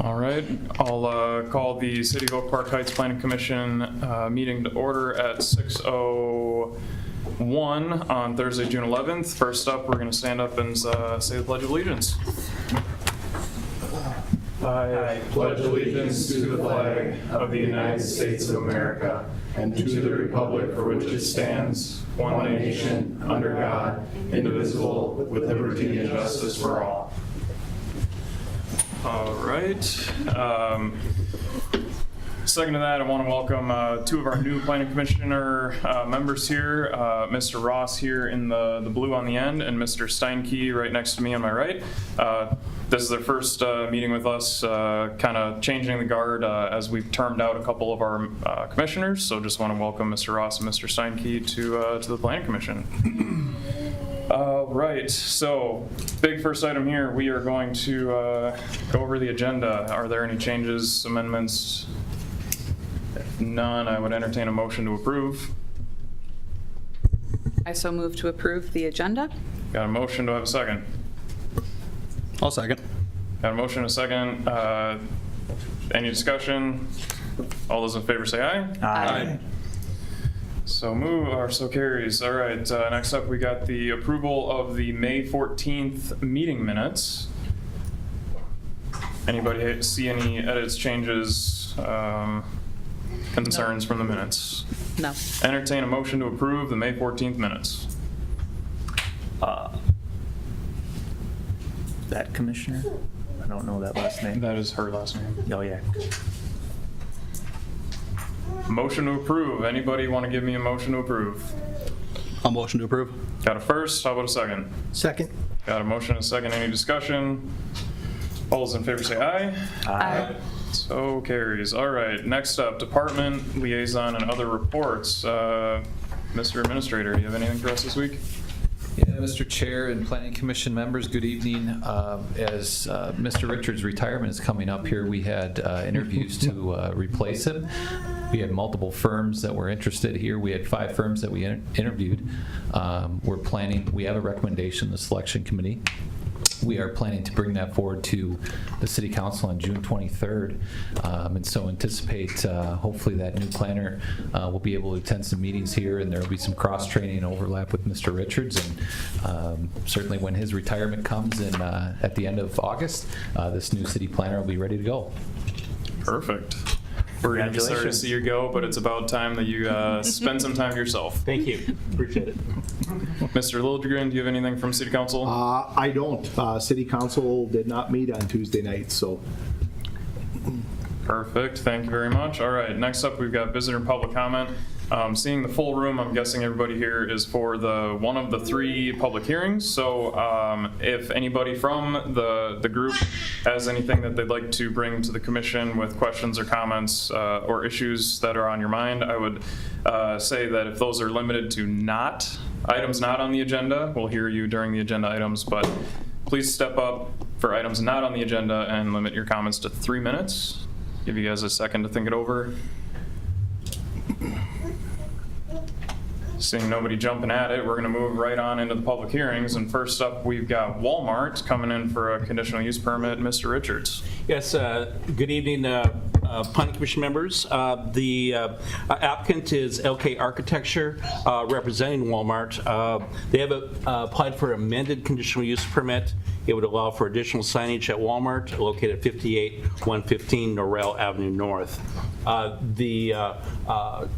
All right, I'll call the City of Oak Park Heights Planning Commission meeting to order at 6:01 on Thursday, June 11th. First up, we're going to stand up and say the Pledge of Allegiance. I pledge allegiance to the flag of the United States of America and to the republic for which it stands, one nation, under God, indivisible, with liberty and justice for all. All right. Second to that, I want to welcome two of our new planning commissioner members here, Mr. Ross here in the blue on the end, and Mr. Steinke right next to me on my right. This is their first meeting with us, kind of changing the guard as we've termed out a couple of our commissioners. So just want to welcome Mr. Ross and Mr. Steinke to the Planning Commission. Right, so big first item here, we are going to go over the agenda. Are there any changes, amendments? If none, I would entertain a motion to approve. I so move to approve the agenda. Got a motion, do I have a second? I'll second. Got a motion and a second. Any discussion? All those in favor say aye. Aye. So so carries. All right, next up we got the approval of the May 14th meeting minutes. Anybody see any edits, changes, concerns from the minutes? No. Entertain a motion to approve the May 14th minutes. That commissioner? I don't know that last name. That is her last name. Oh, yeah. Motion to approve. Anybody want to give me a motion to approve? I'll motion to approve. Got a first, how about a second? Second. Got a motion and a second, any discussion? All those in favor say aye. Aye. So carries. All right, next up, department liaison and other reports. Mr. Administrator, you have anything for us this week? Yeah, Mr. Chair and Planning Commission members, good evening. As Mr. Richards' retirement is coming up here, we had interviews to replace him. We had multiple firms that were interested here. We had 5 firms that we interviewed. We have a recommendation, the selection committee. We are planning to bring that forward to the City Council on June 23rd. And so anticipate hopefully that new planner will be able to attend some meetings here, and there will be some cross-training and overlap with Mr. Richards. And certainly when his retirement comes in at the end of August, this new city planner will be ready to go. Perfect. We're going to be sorry to see you go, but it's about time that you spend some time yourself. Thank you. Appreciate it. Mr. Liljegren, do you have anything from City Council? I don't. City Council did not meet on Tuesday night, so. Perfect, thank you very much. All right, next up we've got visitor and public comment. Seeing the full room, I'm guessing everybody here is for one of the 3 public hearings. So if anybody from the group has anything that they'd like to bring to the commission with questions or comments or issues that are on your mind, I would say that if those are limited to items not on the agenda, we'll hear you during the agenda items, but please step up for items not on the agenda and limit your comments to 3 minutes. Give you guys a second to think it over. Seeing nobody jumping at it, we're going to move right on into the public hearings. And first up, we've got Walmart coming in for a conditional use permit. Mr. Richards. Yes, good evening, Planning Commission members. The applicant is LK Architecture, representing Walmart. They have applied for amended conditional use permit. It would allow for additional signage at Walmart located at 58-115 Norrell Avenue North. The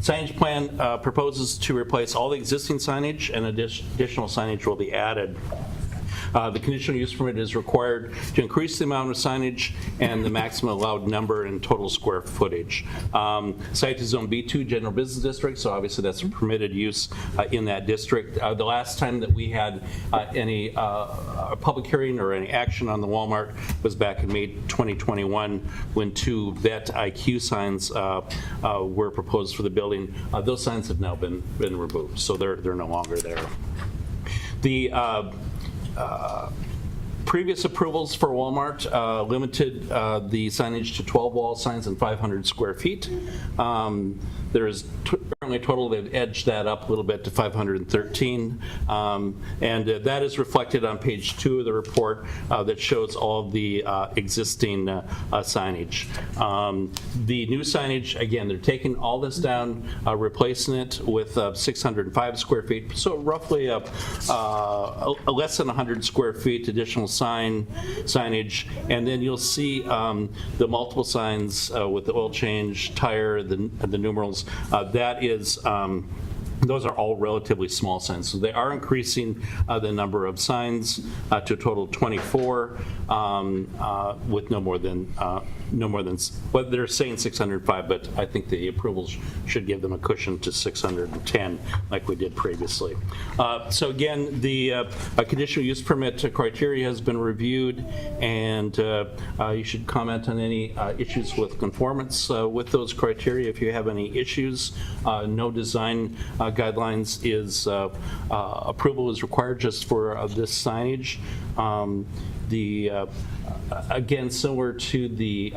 signage plan proposes to replace all the existing signage, and additional signage will be added. The conditional use permit is required to increase the amount of signage and the maximum allowed number and total square footage. Site is zone B2 General Business District, so obviously that's a permitted use in that district. The last time that we had any public hearing or any action on the Walmart was back in May 2021 when 2 VET IQ signs were proposed for the building. Those signs have now been removed, so they're no longer there. The previous approvals for Walmart limited the signage to 12 wall signs and 500 square feet. There is Currently total, they've edged that up a little bit to 513. And that is reflected on page 2 of the report that shows all of the existing signage. The new signage, again, they're taking all this down, replacing it with 605 square feet, so roughly less than 100 square feet additional signage. And then you'll see the multiple signs with the oil change, tire, the numerals. That is, those are all relatively small signs. So they are increasing the number of signs to a total of 24 with no more than, well, they're saying 605, but I think the approvals should give them a cushion to 610 like we did previously. So again, the conditional use permit criteria has been reviewed, and you should comment on any issues with conformance with those criteria. If you have any issues, no design guidelines is approval is required just for this signage. Again, similar to the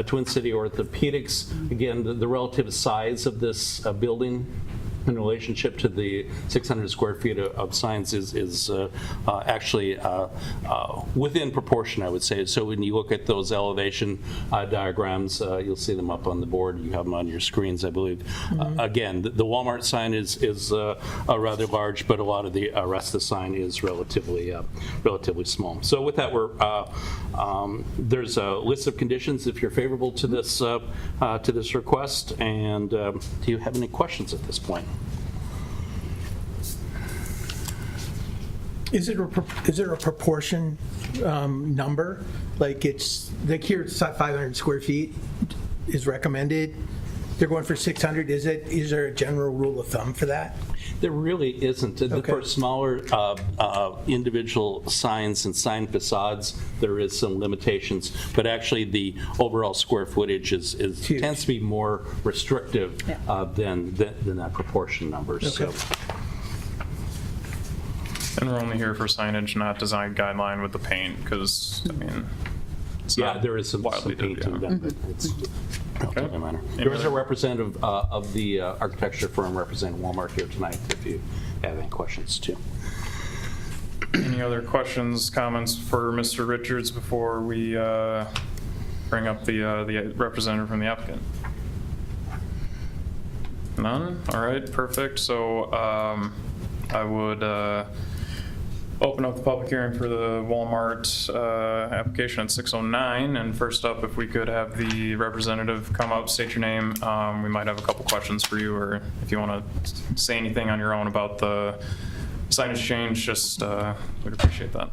Twin City Orthopedics, again, the relative size of this building in relationship to the 600 square feet of signs is actually within proportion, I would say. So when you look at those elevation diagrams, you'll see them up on the board. You have them on your screens, I believe. Again, the Walmart sign is rather large, but a lot of the rest of the sign is relatively small. So with that, there's a list of conditions if you're favorable to this request. And do you have any questions at this point? Is it a proportion number? Like it's, like here it's 500 square feet is recommended. They're going for 600. Is there a general rule of thumb for that? There really isn't. Okay. For smaller individual signs and sign facades, there is some limitations, but actually the overall square footage Huge. tends to be more restrictive than that proportion number. So. And we're only here for signage, not design guideline with the paint, because, I mean, it's Yeah, not there is some wildly painting yeah. done, but it's relatively minor. There is a representative of the architecture firm representing Walmart here tonight, if you have any questions too. Any other questions, comments for Mr. Richards before we bring up the representative from the applicant? None? All right, perfect. So I would open up the public hearing for the Walmart application at 6:09. And first up, if we could have the representative come up, state your name. We might have a couple questions for you, or if you want to say anything on your own about the signage change, just we'd appreciate that.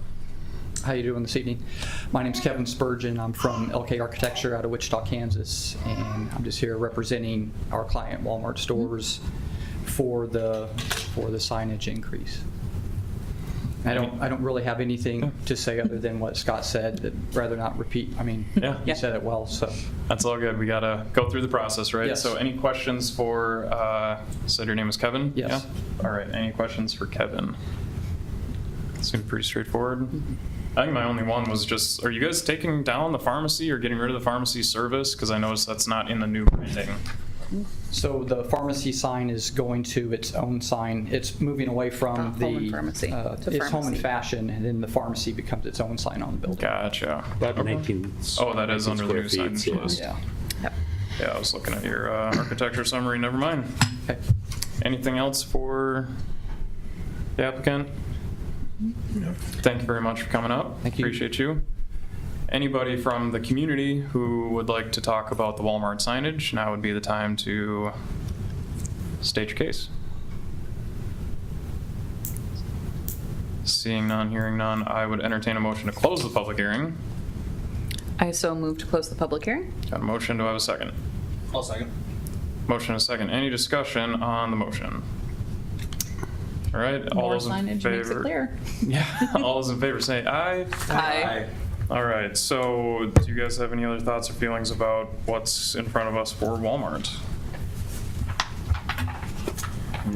How you doing this evening? My name's Kevin Spurgeon. I'm from LK Architecture out of Wichita, Kansas, and I'm just here representing our client Walmart stores for the signage increase. I don't really have anything to say other than what Scott said. I'd rather not repeat. I mean, Yeah. he said it well, so. That's all good. We gotta go through the process, right? Yes. So any questions for, said your name is Kevin? Yes. Yeah? All right, any questions for Kevin? Seemed pretty straightforward. I think my only one was just, are you guys taking down the pharmacy or getting rid of the pharmacy service? Because I noticed that's not in the new branding. So the pharmacy sign is going to its own sign. It's moving away from Home and pharmacy to it's home and pharmacy. fashion, and then the pharmacy becomes its own sign on the building. Gotcha. About 19. Oh, that is 19 under the new square feet, signage list. Yeah. Yep. Yeah, I was looking at your architecture summary, never mind. Okay. Anything else for the applicant? No. Thank you very much for coming up. Thank you. Appreciate you. Anybody from the community who would like to talk about the Walmart signage, now would be the time to state your case. Seeing none, hearing none, I would entertain a motion to close the public hearing. I so move to close the public hearing. Got a motion, do I have a second? I'll second. Motion and a second. Any discussion on the motion? All right, all More those in signage makes it favor. clear. Yeah, all those in favor say aye. Aye. All right, so do you guys have any other thoughts or feelings about what's in front of us for Walmart?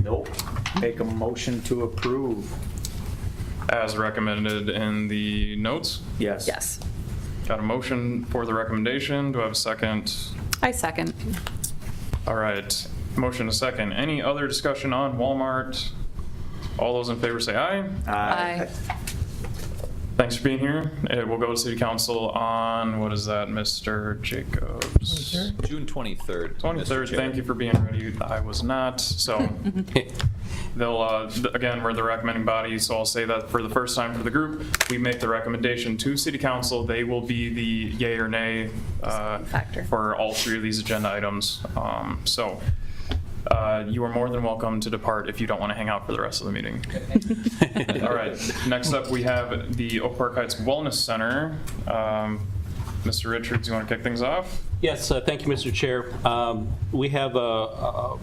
Nope. Make a motion to approve. As recommended in the notes? Yes. Yes. Got a motion for the recommendation. Do I have a second? I second. All right. Motion is second. Any other discussion on Walmart? All those in favor say aye. Aye. Thanks for being here. We'll go to City Council on, what is that, Mr. Jacobs? June 23rd. 23rd, Mr. Chair. thank you for being ready. I was not, so they'll, again, we're the recommending body, so I'll say that for the first time for the group, we make the recommendation to City Council. They will be the yay or nay Factor. for all three of these agenda items. You are more than welcome to depart if you don't want to hang out for the rest of the meeting. All right, next up we have the Oak Park Heights Wellness Center. Mr. Richards, you want to kick things off? Yes, thank you, Mr. Chair. We have a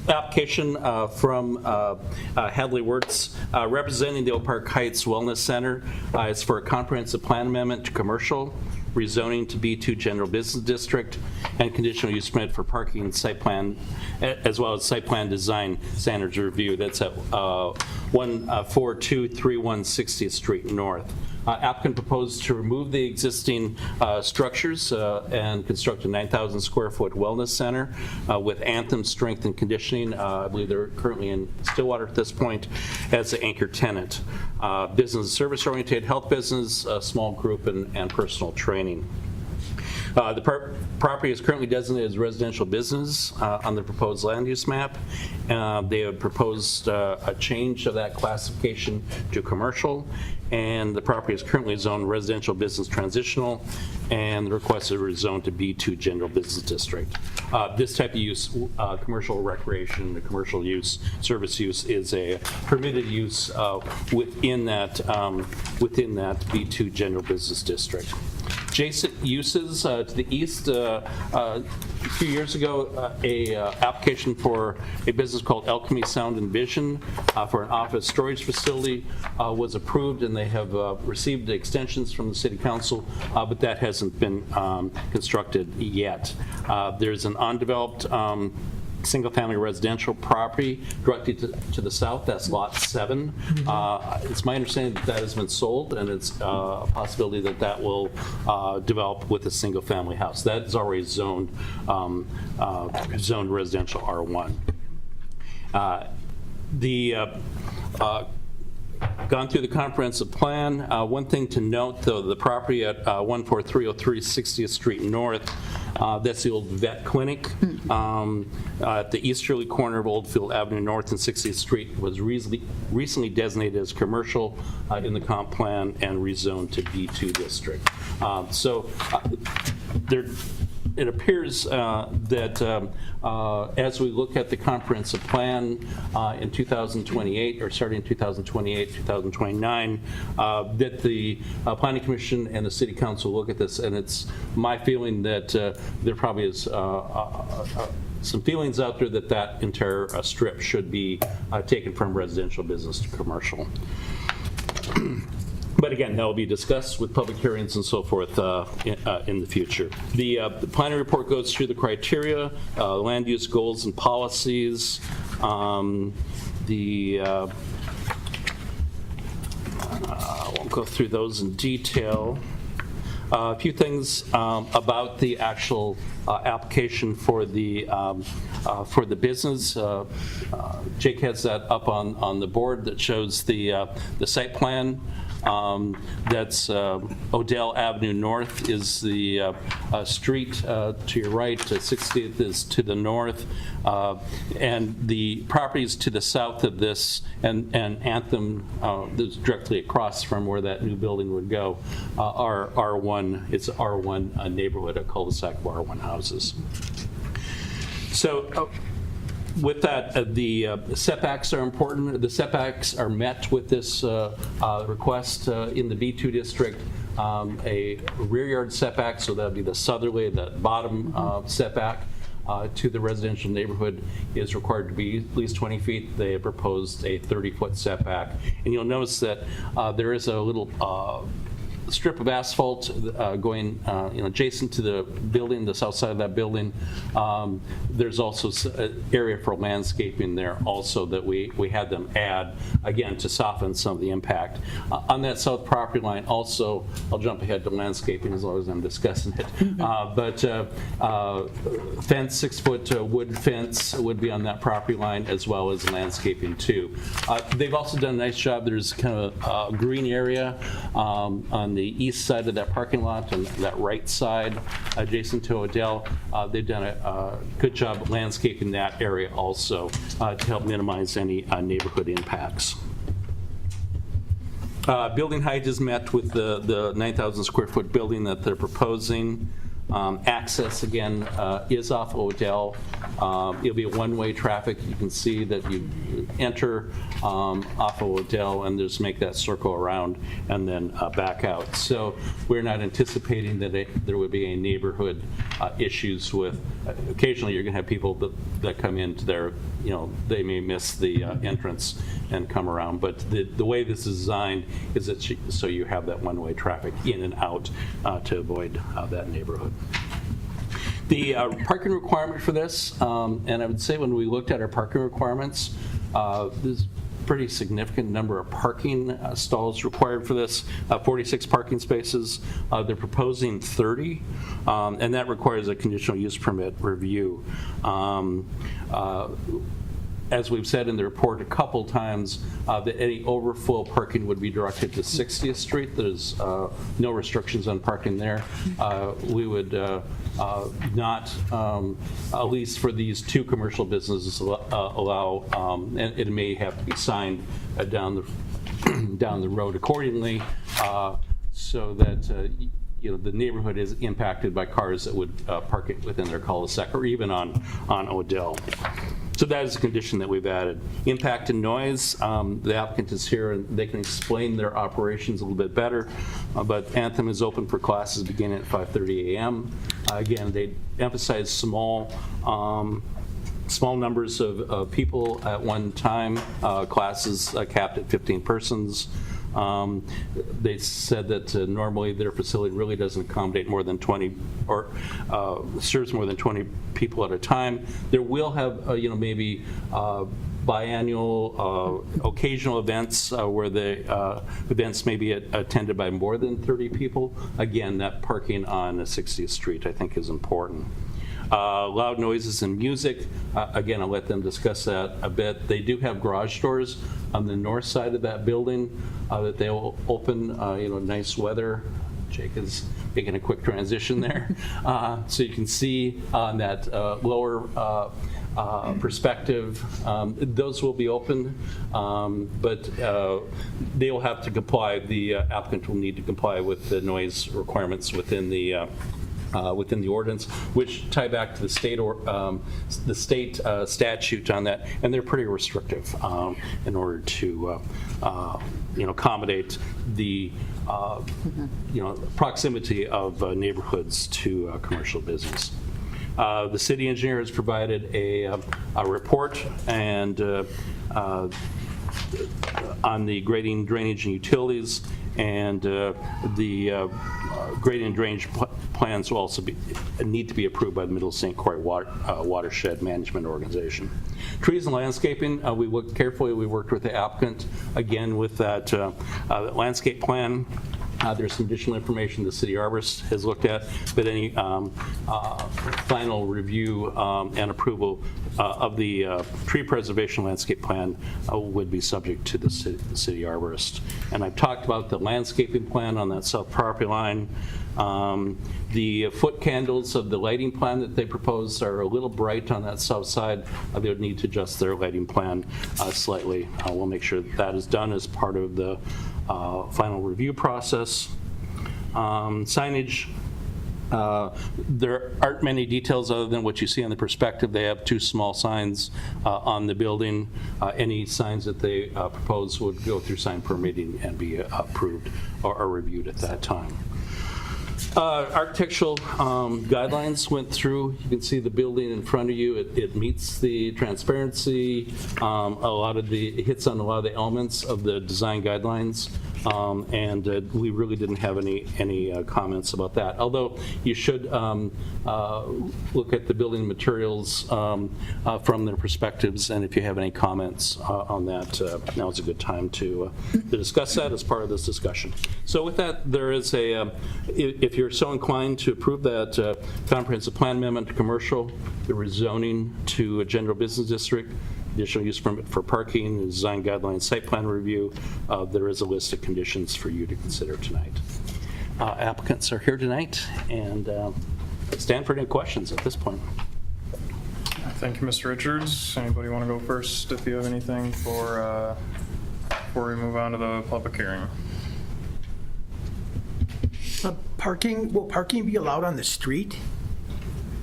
application from Hadley Works representing the Oak Park Heights Wellness Center. It's for a comprehensive plan amendment to commercial, rezoning to B2 General Business District, and conditional use permit for parking and site plan, as well as site plan design standards review. That's at 14231 60th Street North. Applicant proposed to remove the existing structures and construct a 9,000 square foot wellness center with Anthem Strength and Conditioning. I believe they're currently in Stillwater at this point as the anchor tenant. Business and service oriented, health business, small group, and personal training. The property is currently designated as residential business on the proposed land use map. They have proposed a change of that classification to commercial, and the property is currently zoned residential business transitional, and the request is rezoned to B2 General Business District. This type of use, commercial recreation, the commercial use, service use, is a permitted use within that B2 General Business District. Adjacent uses to the east, a few years ago, a application for a business called Alchemy Sound and Vision for an office storage facility was approved, and they have received extensions from the City Council, but that hasn't been constructed yet. There's an undeveloped single-family residential property directly to the south. That's Lot 7. It's my understanding that that has been sold, and it's a possibility that that will develop with a single-family house. That is already zoned residential R1. Gone through the comprehensive plan. One thing to note, though, the property at 14303 60th Street North, that's the old vet clinic at the easterly corner of Oldfield Avenue North and 60th Street, was recently designated as commercial in the comp plan and rezoned to B2 district. It appears that as we look at the comprehensive plan in 2028, or starting in 2028, 2029, that the Planning Commission and the City Council look at this, and it's my feeling that there probably is some feelings out there that that entire strip should be taken from residential business to commercial. But again, that will be discussed with public hearings and so forth in the future. The planning report goes through the criteria, land use goals and policies. I won't go through those in detail. A few things about the actual application for the business. Jake has that up on the board that shows the site plan. That's Odell Avenue North is the street to your right, 60th is to the north, and the properties to the south of this and Anthem that's directly across from where that new building would go are R1. It's R1 neighborhood, a cul-de-sac of R1 houses. So with that, the setbacks are important. The setbacks are met with this request in the B2 district. A rear yard setback, so that would be the southerly, the bottom setback to the residential neighborhood is required to be at least 20 feet. They have proposed a 30-foot setback. And you'll notice that there is a little strip of asphalt going adjacent to the building, the south side of that building. There's also an area for landscaping there also that we had them add, again, to soften some of the impact. On that south property line also, I'll jump ahead to landscaping as long as I'm discussing it, but fence, 6-foot wood fence would be on that property line, as well as landscaping too. They've also done a nice job. There's kind of a green area on the east side of that parking lot, on that right side adjacent to Odell. They've done a good job landscaping that area also to help minimize any neighborhood impacts. Building height is met with the 9,000 square foot building that they're proposing. Access, again, is off Odell. It'll be a one-way traffic. You can see that you enter off of Odell and just make that circle around and then back out. So we're not anticipating that there would be any neighborhood issues with, occasionally you're going to have people that come into there, they may miss the entrance and come around. But the way this is designed is that so you have that one-way traffic in and out to avoid that neighborhood. The parking requirement for this, and I would say when we looked at our parking requirements, there's a pretty significant number of parking stalls required for this, 46 parking spaces. They're proposing 30, and that requires a conditional use permit review. As we've said in the report a couple times, that any overflow parking would be directed to 60th Street. There's no restrictions on parking there. We would not, at least for these two commercial businesses, allow, and it may have to be signed down the road accordingly, so that the neighborhood is impacted by cars that would park it within their cul-de-sac or even on Odell. So that is a condition that we've added. Impact and noise, the applicant is here and they can explain their operations a little bit better, but Anthem is open for classes beginning at 5:30 a.m. Again, they emphasize small numbers of people at one time, classes capped at 15 persons. They said that normally their facility really doesn't accommodate more than 20 or serves more than 20 people at a time. There will have maybe biannual occasional events where the events may be attended by more than 30 people. Again, that parking on 60th Street I think is important. Loud noises and music, again, I'll let them discuss that a bit. They do have garage doors on the north side of that building that they will open, nice weather. Jake is making a quick transition there. So you can see on that lower perspective, those will be open, but they will have to comply, the applicant will need to comply with the noise requirements within the ordinance, which tie back to the state statute on that, and they're pretty restrictive in order to accommodate the proximity of neighborhoods to commercial business. The city engineer has provided a report and on the grading, drainage, and utilities, and the grading and drainage plans will also need to be approved by the Middle St. Croix Watershed Management Organization. Trees and landscaping, we looked carefully. We worked with the applicant, again, with that landscape plan. There's some additional information the city arborist has looked at, but any final review and approval of the tree preservation landscape plan would be subject to the city arborist. And I've talked about the landscaping plan on that south property line. The foot candles of the lighting plan that they proposed are a little bright on that south side. They would need to adjust their lighting plan slightly. We'll make sure that is done as part of the final review process. Signage, there aren't many details other than what you see on the perspective. They have two small signs on the building. Any signs that they propose would go through sign permitting and be approved or reviewed at that time. Architectural guidelines went through. You can see the building in front of you. It meets the transparency. It hits on a lot of the elements of the design guidelines. and we really didn't have any comments about that. Although you should look at the building materials from their perspectives, and if you have any comments on that, now is a good time to discuss that as part of this discussion. So with that, there is if you're so inclined to approve that comprehensive plan amendment to commercial, the rezoning to a general business district, additional use permit for parking, design guidelines, site plan review, there is a list of conditions for you to consider tonight. Applicants are here tonight, and stand for any questions at this point. Thank you, Mr. Richards. Anybody want to go first if you have anything before we move on to the public hearing? Parking, will parking be allowed on the street?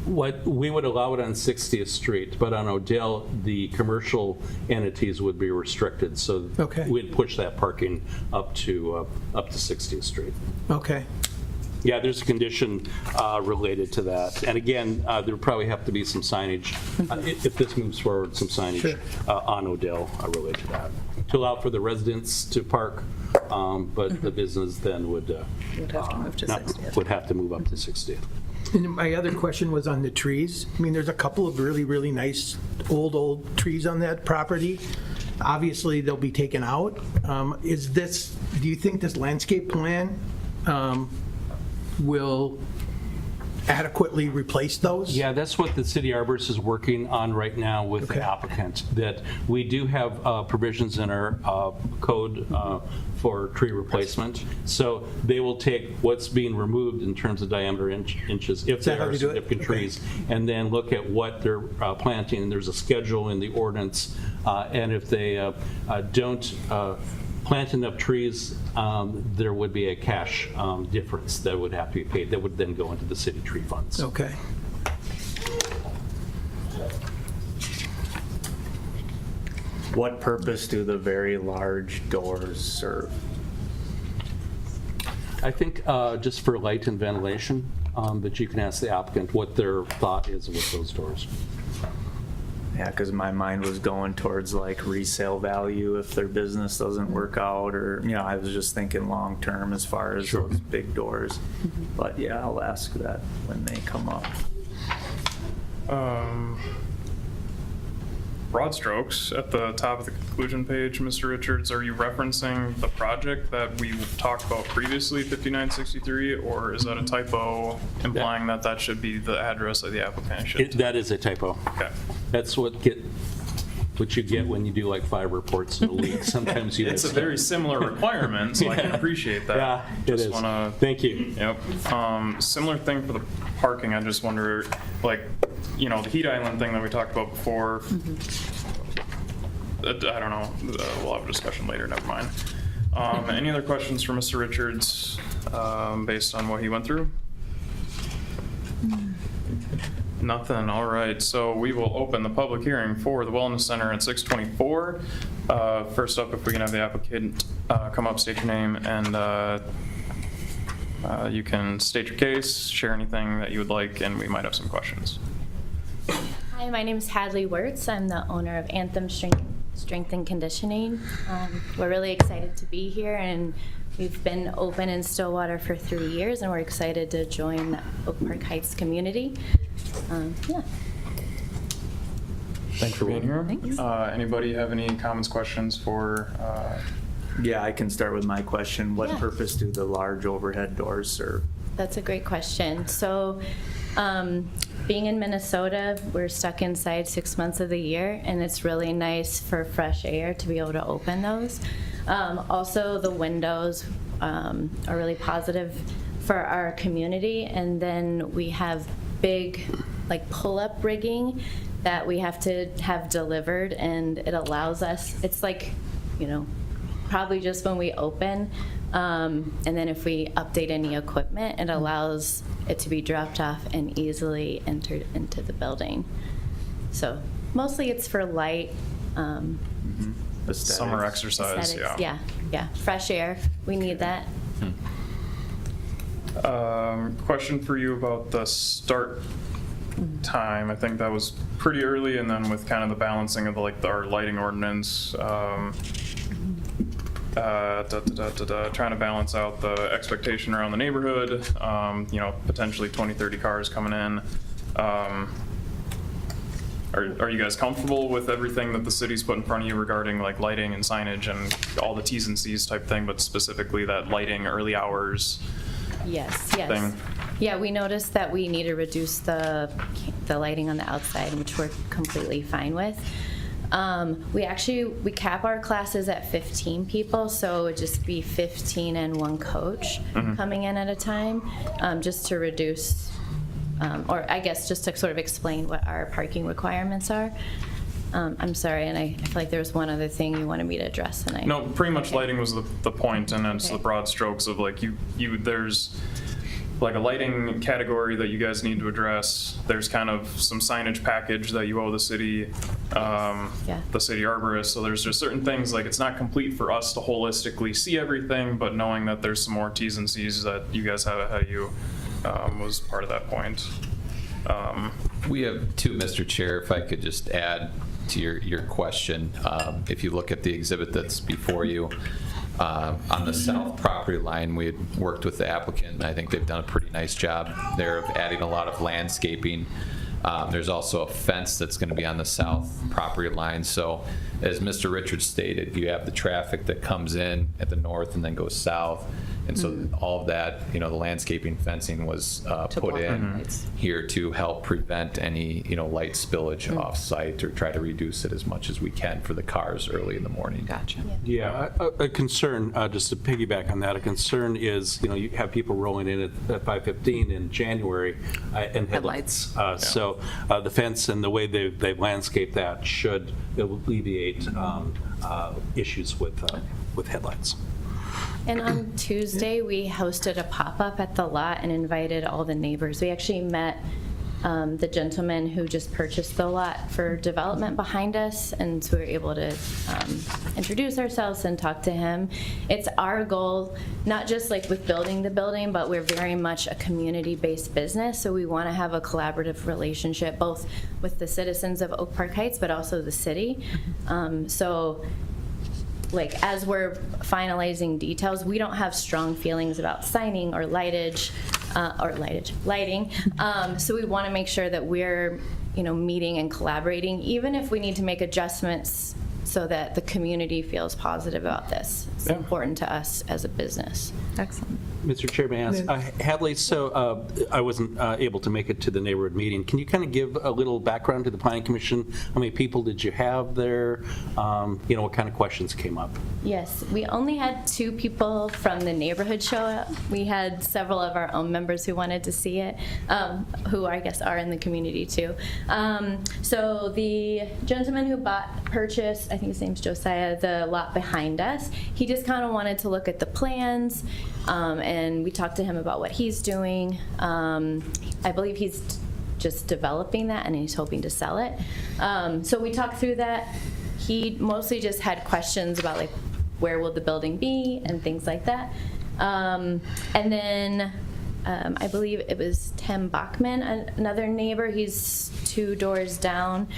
What, we would allow it on 60th Street, but on Odell, the commercial entities would be restricted, so Okay. we'd push that parking up to 60th Street. Okay. Yeah, there's a condition related to that. And again, there would probably have to be some signage, if this moves forward, some signage Sure. on Odell related to that, to allow for the residents to park, but the business then would Would have to move to 60th. would have to move up to 60th. And my other question was on the trees. I mean, there's a couple of really, really nice old trees on that property. Obviously, they'll be taken out. Do you think this landscape plan will adequately replace those? Yeah, that's what the city arborist is working on right now with Okay. the applicant, that we do have provisions in our code for tree replacement. So they will take what's being removed in terms of diameter inches, if that there how are they do it? significant Okay. trees, and then look at what they're planting. And there's a schedule in the ordinance, and if they don't plant enough trees, there would be a cash difference that would have to be paid, that would then go into the city tree funds. Okay. What purpose do the very large doors serve? I think just for light and ventilation, but you can ask the applicant what their thought is with those doors. Yeah, because my mind was going towards like resale value if their business doesn't work out, or, I was just thinking long-term as far as Sure. those big doors. But yeah, I'll ask that when they come up. Broad strokes, at the top of the conclusion page, Mr. Richards, are you referencing the project that we talked about previously, 5963, or is that a typo implying that that should be the address of the applicant should? That is a typo. Okay. That's what you get when you do like 5 reports in a week. Sometimes you It's a miss very similar requirement, so I can appreciate that. Yeah, it Just is. wanna- Thank you. Yep. Similar thing for the parking, I just wonder, like, the heat island thing that we talked about before. I don't know, we'll have a discussion later, never mind. Any other questions for Mr. Richards, based on what he went through? Nothing, all right, so we will open the public hearing for the Wellness Center at 624. First up, if we can have the applicant come up, state your name, and you can state your case, share anything that you would like, and we might have some questions. Hi, my name is Hadley Wirtz. I'm the owner of Anthem Strength and Conditioning. We're really excited to be here, and we've been open in Stillwater for 3 years, and we're excited to join the Oak Park Heights community. Yeah. Thanks for being here. Thanks. Anybody have any comments, questions for, Yeah, I can start with my question. What Yeah. purpose do the large overhead doors serve? That's a great question. So, being in Minnesota, we're stuck inside 6 months of the year, and it's really nice for fresh air to be able to open those. Also, the windows are really positive for our community, and then we have big, like, pull-up rigging that we have to have delivered, and it allows us, it's like, probably just when we open, and then if we update any equipment, it allows it to be dropped off and easily entered into the building. So mostly it's for light, Aesthetics. summer exercise, aesthetics. yeah. Yeah, fresh air, we need that. Question for you about the start time. I think that was pretty early, and then with kind of the balancing of our lighting ordinance, trying to balance out the expectation around the neighborhood, potentially 20, 30 cars coming in. Are you guys comfortable with everything that the city's put in front of you regarding like lighting and signage and all the T's and C's type thing, but specifically that lighting, early hours? Yes, thing. Yeah, we noticed that we need to reduce the lighting on the outside, which we're completely fine with. We cap our classes at 15 people, so it would just be 15 and one coach coming in at a time, just to reduce, or I guess just to sort of explain what our parking requirements are. I'm sorry, and I feel like there was one other thing you wanted me to address, and I... No, pretty much Okay. lighting was the point, and it's Okay. the broad strokes of like there's like a lighting category that you guys need to address. There's kind of some signage package that you owe the city, the city arborist. So there's just certain things, like it's not complete for us to holistically see everything, but knowing that there's some more T's and C's that you guys have ahead of you was part of that point. We have two, Mr. Chair, if I could just add to your question. If you look at the exhibit that's before you, on the south property line, we had worked with the applicant, and I think they've done a pretty nice job there of adding a lot of landscaping. There's also a fence that's going to be on the south property line. So as Mr. Richards stated, you have the traffic that comes in at the north and then goes south. And so all of that, the landscaping fencing was put block in lights. here to help prevent any, light spillage off-site, or try to reduce it as much as we can for the cars early in the morning. Gotcha. Yeah, a concern, just to piggyback on that, a concern is, you have people rolling in at 5:15 in January and headlights. So the fence and the way they've landscaped that should alleviate issues with headlights. And on Tuesday, we hosted a pop-up at the lot and invited all the neighbors. We actually met the gentleman who just purchased the lot for development behind us, and so we were able to introduce ourselves and talk to him. It's our goal, not just like with building the building, but we're very much a community-based business, so we want to have a collaborative relationship both with the citizens of Oak Park Heights, but also the city. So like as we're finalizing details, we don't have strong feelings about signing or lighting. So we want to make sure that we're, meeting and collaborating, even if we need to make adjustments so that the community feels positive about this. It's important to us as a business. Excellent. Mr. Chairman, Hadley, so I wasn't able to make it to the neighborhood meeting. Can you kind of give a little background to the Planning Commission? How many people did you have there? What kind of questions came up? Yes, we only had 2 people from the neighborhood show up. We had several of our own members who wanted to see it, who I guess are in the community too. So the gentleman who purchased, I think his name's Josiah, the lot behind us, he just kind of wanted to look at the plans, and we talked to him about what he's doing. I believe he's just developing that and he's hoping to sell it. So we talked through that. He mostly just had questions about like where will the building be and things like that. And then I believe it was Tim Bachman, another neighbor. He's 2 doors down.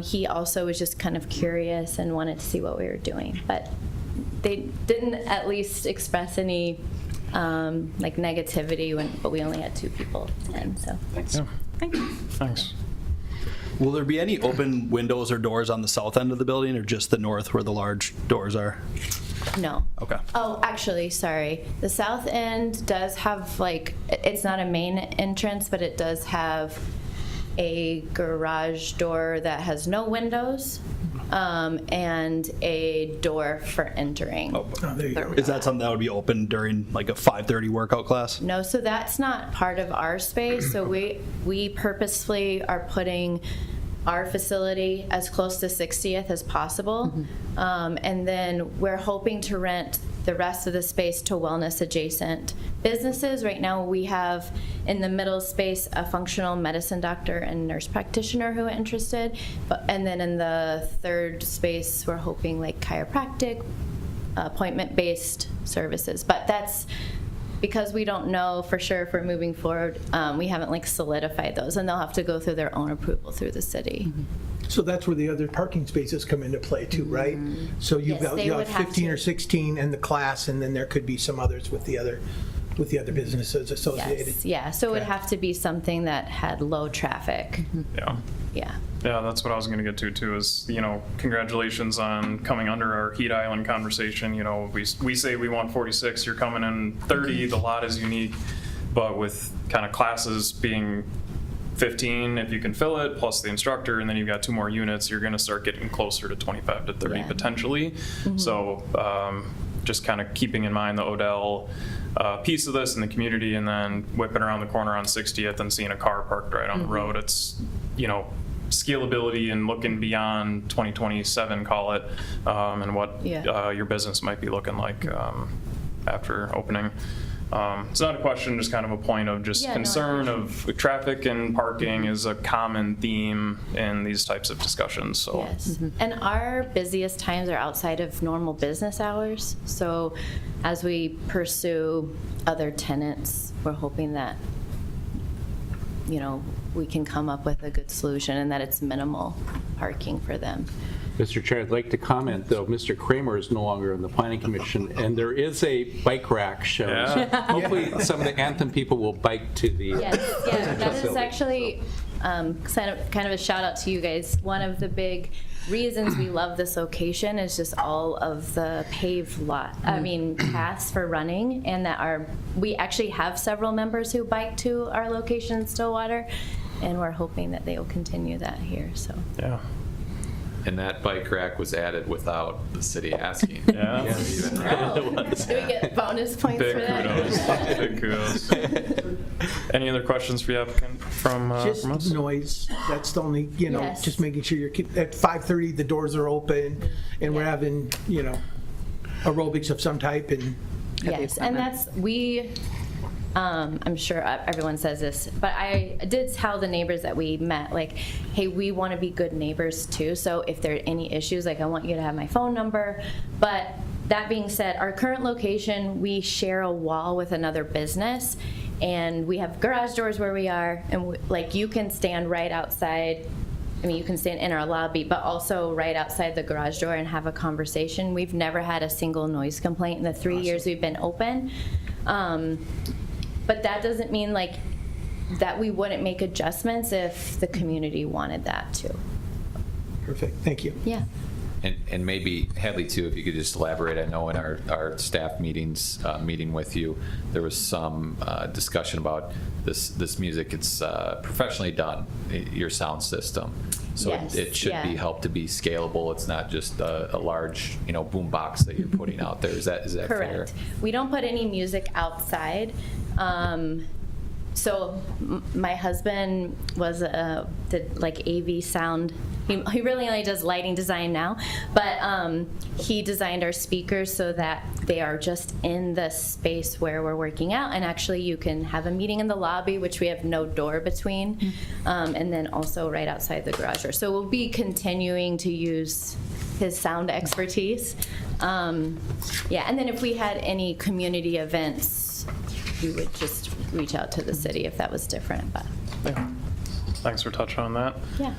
He also was just kind of curious and wanted to see what we were doing, but they didn't at least express any like negativity but we only had 2 people in, so. Thanks. Thanks. Will there be any open windows or doors on the south end of the building, or just the north where the large doors are? No. Okay. Oh, actually, sorry. The south end does have it's not a main entrance, but it does have a garage door that has no windows, and a door for entering. Oh, there you go. Is that something that would be open during like a 5:30 workout class? No, so that's not part of our space. So we purposefully are putting our facility as close to 60th as possible. And then we're hoping to rent the rest of the space to wellness adjacent businesses. Right now we have in the middle space a functional medicine doctor and nurse practitioner who are interested. And then in the third space we're hoping like chiropractic, appointment-based services. But that's because we don't know for sure if we're moving forward. We haven't solidified those, and they'll have to go through their own approval through the city. So that's where the other parking spaces come into play too, right? So you've Yes, got they you would have have 15 or to. 16 in the class, and then there could be some others with the other businesses associated. Yes, yeah, so it would Okay. have to be something that had low traffic. Yeah. Yeah. Yeah, that's what I was going to get to too. Is congratulations on coming under our Heat Island conversation. We say we want 46. You're coming in 30. The lot is unique, but with kind of classes being 15, if you can fill it, plus the instructor, and then you've got 2 more units, you're going to start getting closer to 25 to 30 Yeah. potentially. So just kind of keeping in mind the Odell piece of this in the community, and then whipping around the corner on 60th and seeing a car parked right on the road. It's scalability and looking beyond 2027, call it, and what Yeah. your business might be looking like after opening. It's not a question, just kind of a point of just Yeah, no, I concern of traffic and parking is a common theme in these types of discussions. So Yes. And our busiest times are outside of normal business hours. So as we pursue other tenants, we're hoping that, we can come up with a good solution and that it's minimal parking for them. Mr. Chair, I'd like to comment, though, Mr. Kramer is no longer on the Planning Commission, and there is a bike rack shown. Yeah. So hopefully, some of the Anthem people will bike to the. Yes, yeah, that is actually kind of a shout out to you guys. One of the big reasons we love this location is just all of the paved paths for running, and that we actually have several members who bike to our location in Stillwater, and we're hoping that they will continue that here, so. yeah. And that bike rack was added without the city asking. Yeah. Oh, do we get bonus points Big for that? kudos. Big kudos. Any other questions for the applicant from Just us? noise, that's the only, Yes. just making sure at 5:30, the doors are open, and we're Yeah. having, aerobics of some type and. Yes, and I'm sure everyone says this, but I did tell the neighbors that we met, hey, we want to be good neighbors too, so if there are any issues, I want you to have my phone number. But that being said, our current location, we share a wall with another business, and we have garage doors where we are, and you can stand right outside. You can stand in our lobby, but also right outside the garage door and have a conversation. We've never had a single noise complaint in the 3 years we've been open. But that doesn't mean that we wouldn't make adjustments if the community wanted that too. Perfect, thank you. Yeah. And maybe Hadley too, if you could just elaborate. I know in our staff meetings, meeting with you, there was some discussion about this music. It's professionally done, your sound system. So Yes, it should be yeah. helped to be scalable. It's not just a large, boom box that you're putting out there. Is that fair? Correct. We don't put any music outside. So my husband did AV sound. He really only does lighting design now, but he designed our speakers so that they are just in the space where we're working out, and actually you can have a meeting in the lobby, which we have no door between, and then also right outside the garage door. So we'll be continuing to use his sound expertise. And then if we had any community events, we would just reach out to the city if that was different, but Yeah. Thanks for touching on that. yeah.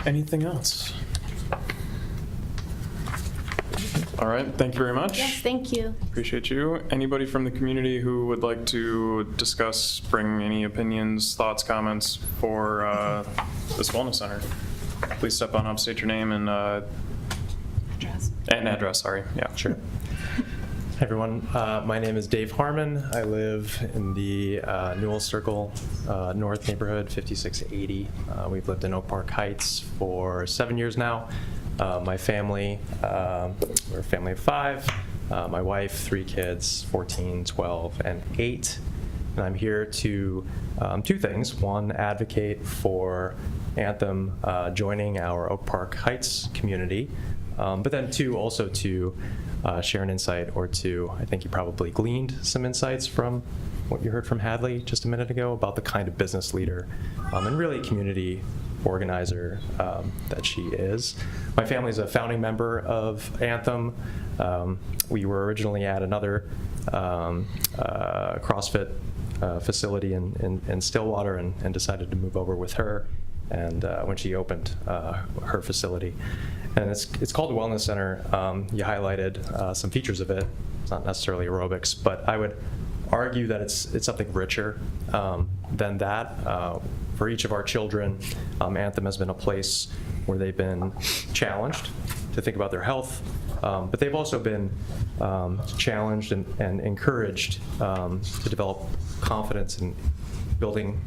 Anything else? All right, thank you very much. Yes, thank you. Appreciate you. Anybody from the community who would like to discuss, bring any opinions, thoughts, comments for this wellness center? Please step on up, state your name and address, sorry. Yeah, sure. Hey everyone, my name is Dave Harmon. I live in the Newell Circle North neighborhood, 5680. We've lived in Oak Park Heights for 7 years now. My family, we're a family of 5. My wife, 3 kids, 14, 12, and 8. And I'm here to 2 things. 1, advocate for Anthem joining our Oak Park Heights community. But then 2, also to share an insight or 2. I think you probably gleaned some insights from what you heard from Hadley just a minute ago about the kind of business leader and really community organizer that she is. My family is a founding member of Anthem. We were originally at another CrossFit facility in Stillwater and decided to move over with her. and when she opened her facility. And it's called a wellness center. You highlighted some features of it. It's not necessarily aerobics, but I would argue that it's something richer than that. For each of our children, Anthem has been a place where they've been challenged to think about their health, but they've also been challenged and encouraged to develop confidence in building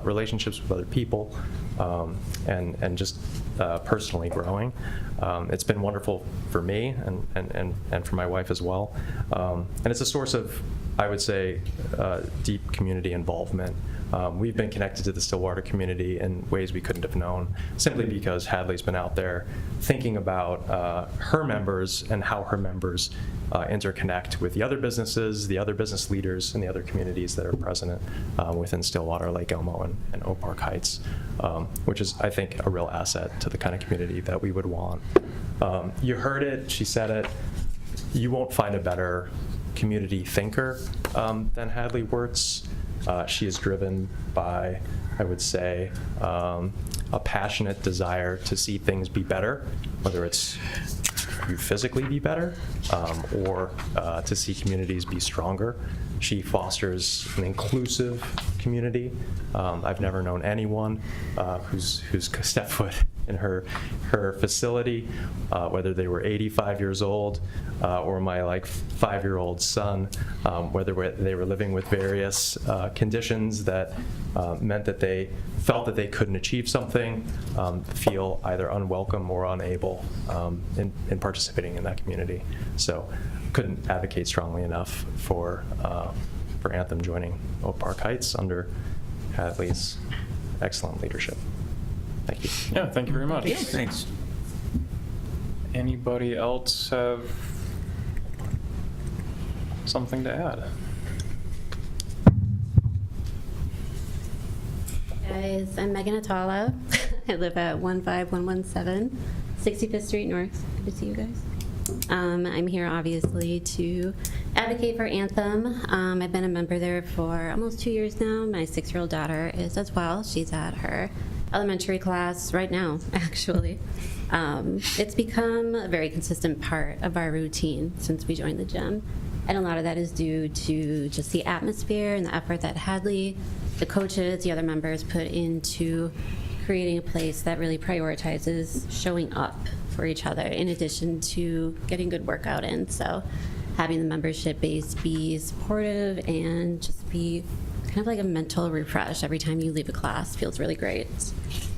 relationships with other people, and just personally growing. It's been wonderful for me and for my wife as well. And it's a source of, I would say, deep community involvement. We've been connected to the Stillwater community in ways we couldn't have known, simply because Hadley's been out there thinking about her members and how her members interconnect with the other businesses, the other business leaders, and the other communities that are present within Stillwater, Lake Elmo, and Oak Park Heights, which is, I think, a real asset to the kind of community that we would want. You heard it, she said it, you won't find a better community thinker than Hadley Wirtz. She is driven by, I would say, a passionate desire to see things be better, whether it's you physically be better or to see communities be stronger. She fosters an inclusive community. I've never known anyone who's stepped foot in her facility, whether they were 85 years old or my 5-year-old son, whether they were living with various conditions that meant that they felt that they couldn't achieve something, feel either unwelcome or unable in participating in that community. So couldn't advocate strongly enough for Anthem joining Oak Park Heights under Hadley's excellent leadership. Thank you. Yeah, thank you very much. Thanks. Anybody else have something to add? Guys, I'm Megan Atala. I live at 15117 65th Street North. Good to see you guys. I'm here obviously to advocate for Anthem. I've been a member there for almost 2 years now. My 6-year-old daughter is as well. She's at her elementary class right now, actually. It's become a very consistent part of our routine since we joined the gym. And a lot of that is due to just the atmosphere and the effort that Hadley, the coaches, the other members put into creating a place that really prioritizes showing up for each other in addition to getting good workout in. So having the membership base be supportive and just be kind of like a mental refresh every time you leave a class feels really great.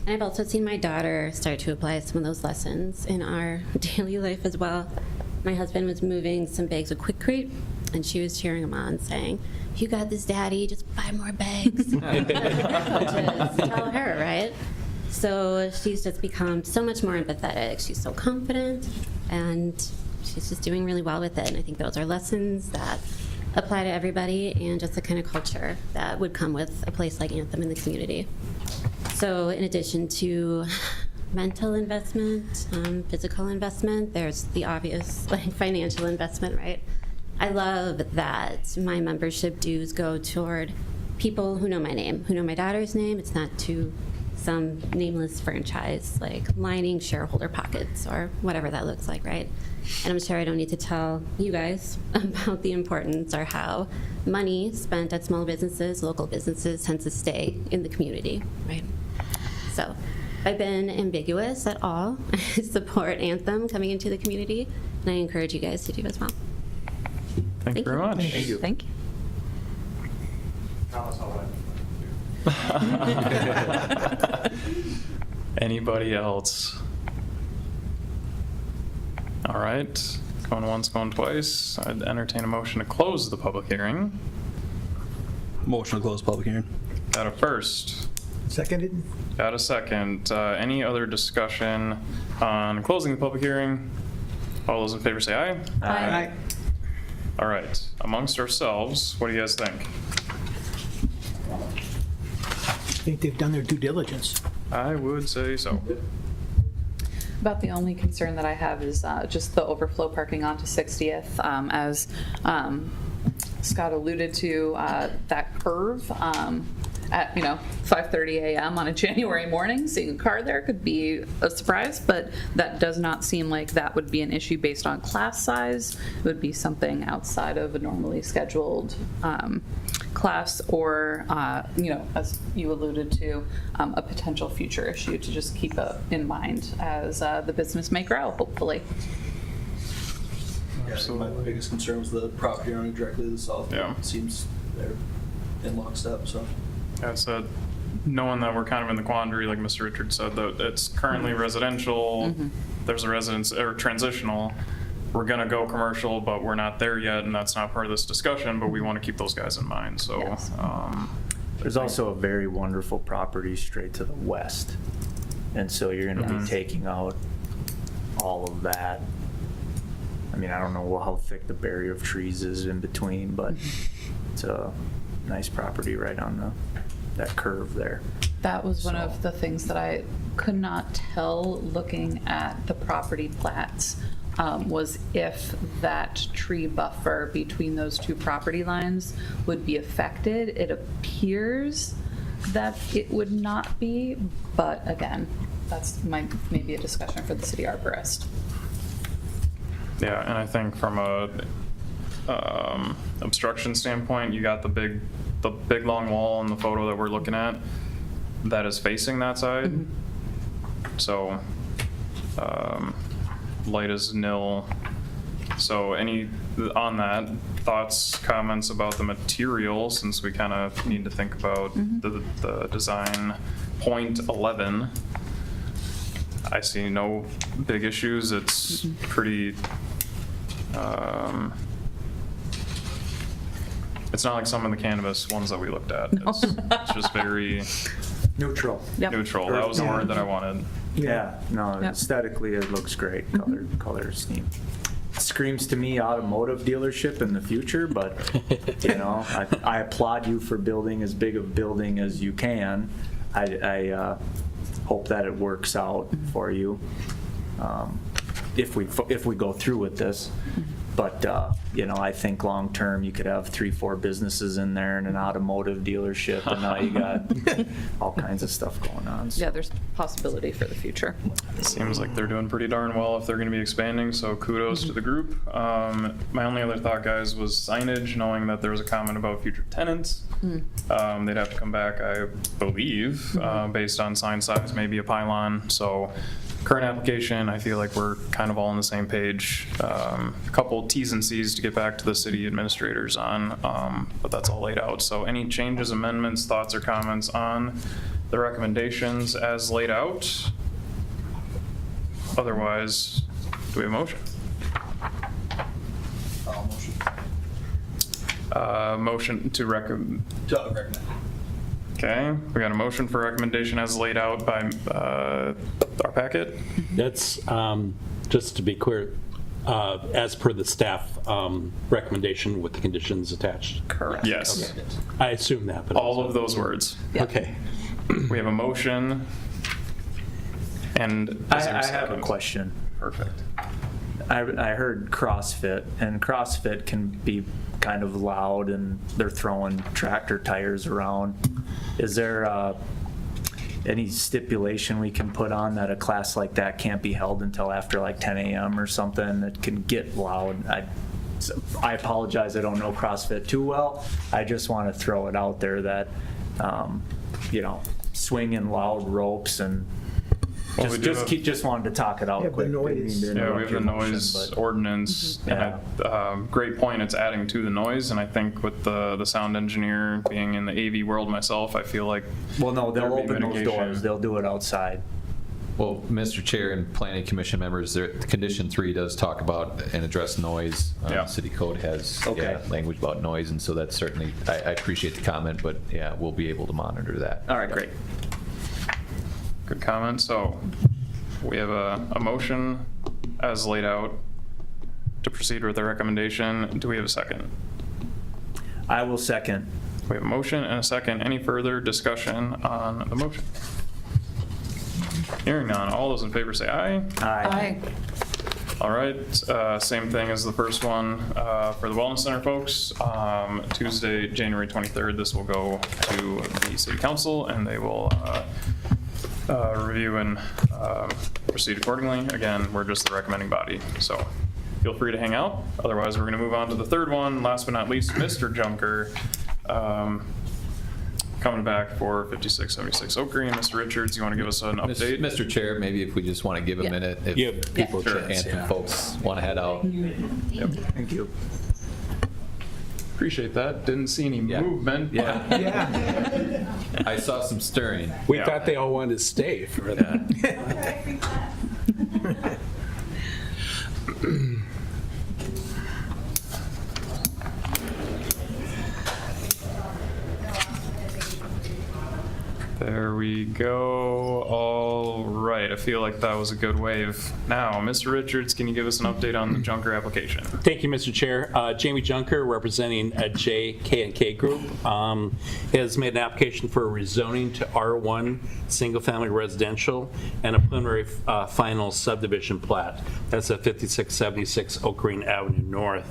And I've also seen my daughter start to apply some of those lessons in our daily life as well. My husband was moving some bags of Quikrete, and she was cheering him on, saying, "You got this, Daddy, just buy more bags." Coaches tell her, right? So she's just become so much more empathetic. She's so confident, and she's just doing really well with it. And I think those are lessons that apply to everybody and just the kind of culture that would come with a place like Anthem in the community. So in addition to mental investment, physical investment, there's the obvious financial investment, right? I love that my membership dues go toward people who know my name, who know my daughter's name. It's not to some nameless franchise like lining shareholder pockets or whatever that looks like, right? And I'm sure I don't need to tell you guys about the importance or how money spent at small businesses, local businesses, tends to stay in the community, right? So if I've been ambiguous at all, I support Anthem coming into the community, and I encourage you guys to do as well. Thank you very much. Thank you. Thank you. Anybody else? All right, going once, going twice. I'd entertain a motion to close the public hearing. Motion to close public hearing. Got a first. Seconded? Got a second. Any other discussion on closing the public hearing? All those in favor say aye. Aye. All right, amongst ourselves, what do you guys think? I think they've done their due diligence. I would say so. About the only concern that I have is just the overflow parking onto 60th. As Scott alluded to, that curve at, 5:30 a.m. on a January morning, seeing a car there could be a surprise, but that does not seem like that would be an issue based on class size. It would be something outside of a normally scheduled class or, as you alluded to, a potential future issue to just keep in mind as the business may grow, hopefully. Yeah, so my biggest concern was the property owner directly to the south. Yeah. It seems they're in lockstep, so. Yeah, so knowing that we're kind of in the quandary, like Mr. Richards said, that it's currently residential, there's a residence, or transitional, we're gonna go commercial, but we're not there yet, and that's not part of this discussion, but we want to keep those guys in mind, so. Yes. There's also a very wonderful property straight to the west. And so you're gonna be taking out all of that. I mean, I don't know how thick the barrier of trees is in between, but it's a nice property right on that curve there. That was one So- of the things that I could not tell looking at the property plats, was if that tree buffer between those two property lines would be affected. It appears that it would not be, but again, that's maybe a discussion for the city arborist. Yeah, and I think from a obstruction standpoint, you got the big long wall in the photo that we're looking at that is facing that side. So light is nil. So on that, thoughts, comments about the material, since we kind of need to think about the design. Point 11. I see no big issues. It's pretty, it's not like some of the cannabis ones that we looked at. It's just very Neutral. Yep. neutral. That was the word that I wanted. Yeah, no, Yep. aesthetically it looks great. Color scheme. Screams to me automotive dealership in the future, but I applaud you for building as big a building as you can. I hope that it works out for you if we go through with this. But I think long term you could have 3-4 businesses in there and an automotive dealership, and now you got all kinds of stuff going on. So. Yeah, there's possibility for the future. It seems like they're doing pretty darn well if they're going to be expanding, so kudos to the group. My only other thought, guys, was signage, knowing that there was a comment about future tenants. They'd have to come back, I believe, based on sign size, maybe a pylon. So current application, I feel like we're kind of all on the same page. A couple T's and C's to get back to the city administrators on, but that's all laid out. So any changes, amendments, thoughts, or comments on the recommendations as laid out? Otherwise, do we have a motion? Motion to recommend. Okay, we got a motion for recommendation as laid out by our packet. That's, just to be clear, as per the staff recommendation with the conditions attached. Correct. Yes, I assume that, but. all of those words. Okay. We have a motion. And I is there have a second? question. Perfect. I heard CrossFit, and CrossFit can be kind of loud, and they're throwing tractor tires around. Is there any stipulation we can put on that a class like that can't be held until after like 10 a.m. or something? That can get loud. I apologize, I don't know CrossFit too well. I just want to throw it out there that, swinging loud ropes and Well, we do just wanted to talk it out Yeah, the quick. noise. Didn't mean to Yeah, we interrupt have your the motion, noise but- ordinance. And great point, it's adding to the noise, and I think with the sound engineer being in the AV world myself, I feel like. Well, no, they'll there'd be open those mitigation. doors. They'll do it outside. Well, Mr. Chair and Planning Commission members, Condition 3 does talk about and address noise. Yeah. City Code has Okay. language about noise, and so that's certainly, I appreciate the comment, but yeah, we'll be able to monitor that. All right, great. Good comment. So we have a motion as laid out to proceed with the recommendation. Do we have a second? I will second. We have a motion and a second. Any further discussion on the motion? Hearing none, all those in favor say aye. Aye. All right, same thing as the first one for the Wellness Center folks. Tuesday, January 23rd, this will go to the City Council and they will review and proceed accordingly. Again, we're just the recommending body, so feel free to hang out. Otherwise, we're going to move on to the third one. Last but not least, Mr. Junker. Coming back for 5676 Oak Green. Mr. Richards, you want to give us an update? Mr. Chair, maybe if we just want to give a minute, if Yeah. people, Sure. Anthem folks want to head out. Yep. Thank you. Appreciate that. Didn't see any Yeah. movement. but- Yeah, Yeah. I saw some stirring. We Yeah. thought they all wanted to stay for that. There we go. All right. I feel like that was a good wave. Now, Mr. Richards, can you give us an update on the Junker application? Thank you, Mr. Chair. Jamie Junker, representing J.K.&K Group, has made an application for a rezoning to R1 single-family residential and a preliminary final subdivision plat. That's at 5676 Oak Green Avenue North.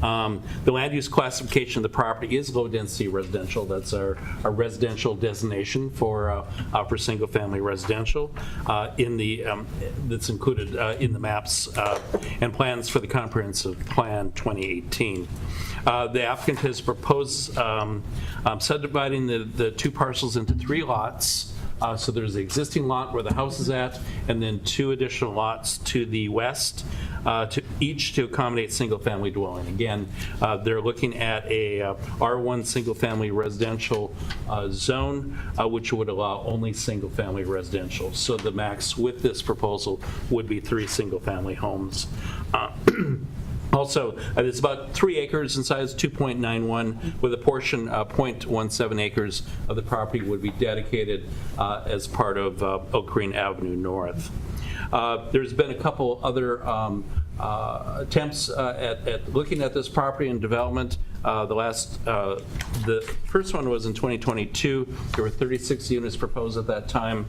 The land use classification of the property is low-density residential. That's our residential designation for single-family residential that's included in the maps and plans for the comprehensive plan 2018. The applicant has proposed subdividing the two parcels into 3 lots. So there's the existing lot where the house is at, and then 2 additional lots to the west, to accommodate single-family dwelling. Again, they're looking at a R1 single-family residential zone, which would allow only single-family residential. So the max with this proposal would be 3 single-family homes. Also, it's about 3 acres in size, 2.91, with a portion, 0.17 acres of the property would be dedicated as part of Oak Green Avenue North. There's been a couple other attempts at looking at this property and development. The first one was in 2022. There were 36 units proposed at that time.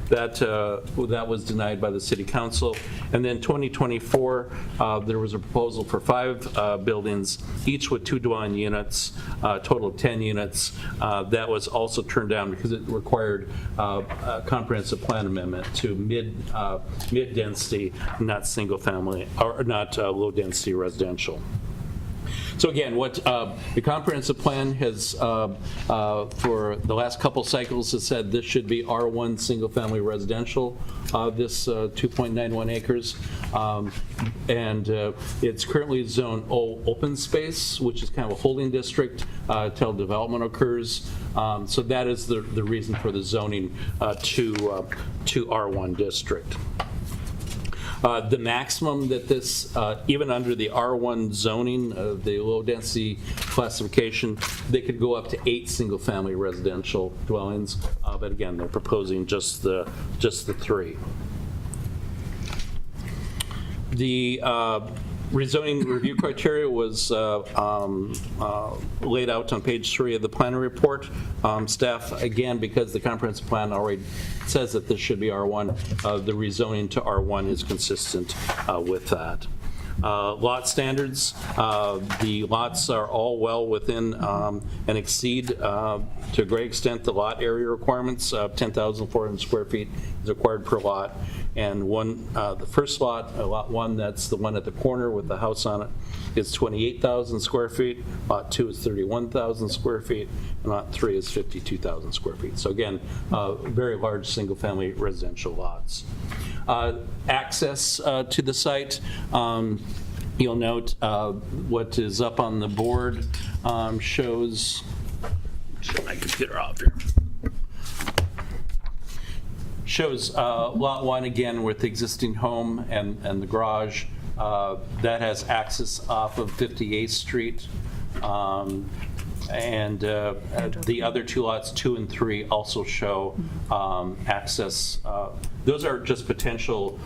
That was denied by the City Council. And then 2024, there was a proposal for 5 buildings, each with 2 dwelling units, a total of 10 units. That was also turned down because it required a comprehensive plan amendment to mid-density, not single family, or not low-density residential. So again, what the comprehensive plan has, for the last couple cycles, has said this should be R1 single-family residential, this 2.91 acres. And it's currently zone O open space, which is kind of a holding district till development occurs. So that is the reason for the zoning to R1 district. The maximum that this, even under the R1 zoning, the low-density classification, they could go up to 8 single-family residential dwellings. But again, they're proposing just the 3. The rezoning review criteria was laid out on page 3 of the planning report. Staff, again, because the comprehensive plan already says that this should be R1, the rezoning to R1 is consistent with that. Lot standards, the lots are all well within and exceed to a great extent the lot area requirements. 10,400 square feet is required per lot. And the first lot, lot 1, that's the one at the corner with the house on it, is 28,000 square feet. Lot 2 is 31,000 square feet, and lot 3 is 52,000 square feet. So again, very large single-family residential lots. Access to the site. You'll note what is up on the board shows. Shut my computer off here. Shows lot 1 again with the existing home and the garage. That has access off of 58th Street. And the other 2 lots, 2 and 3, also show access Those are just potential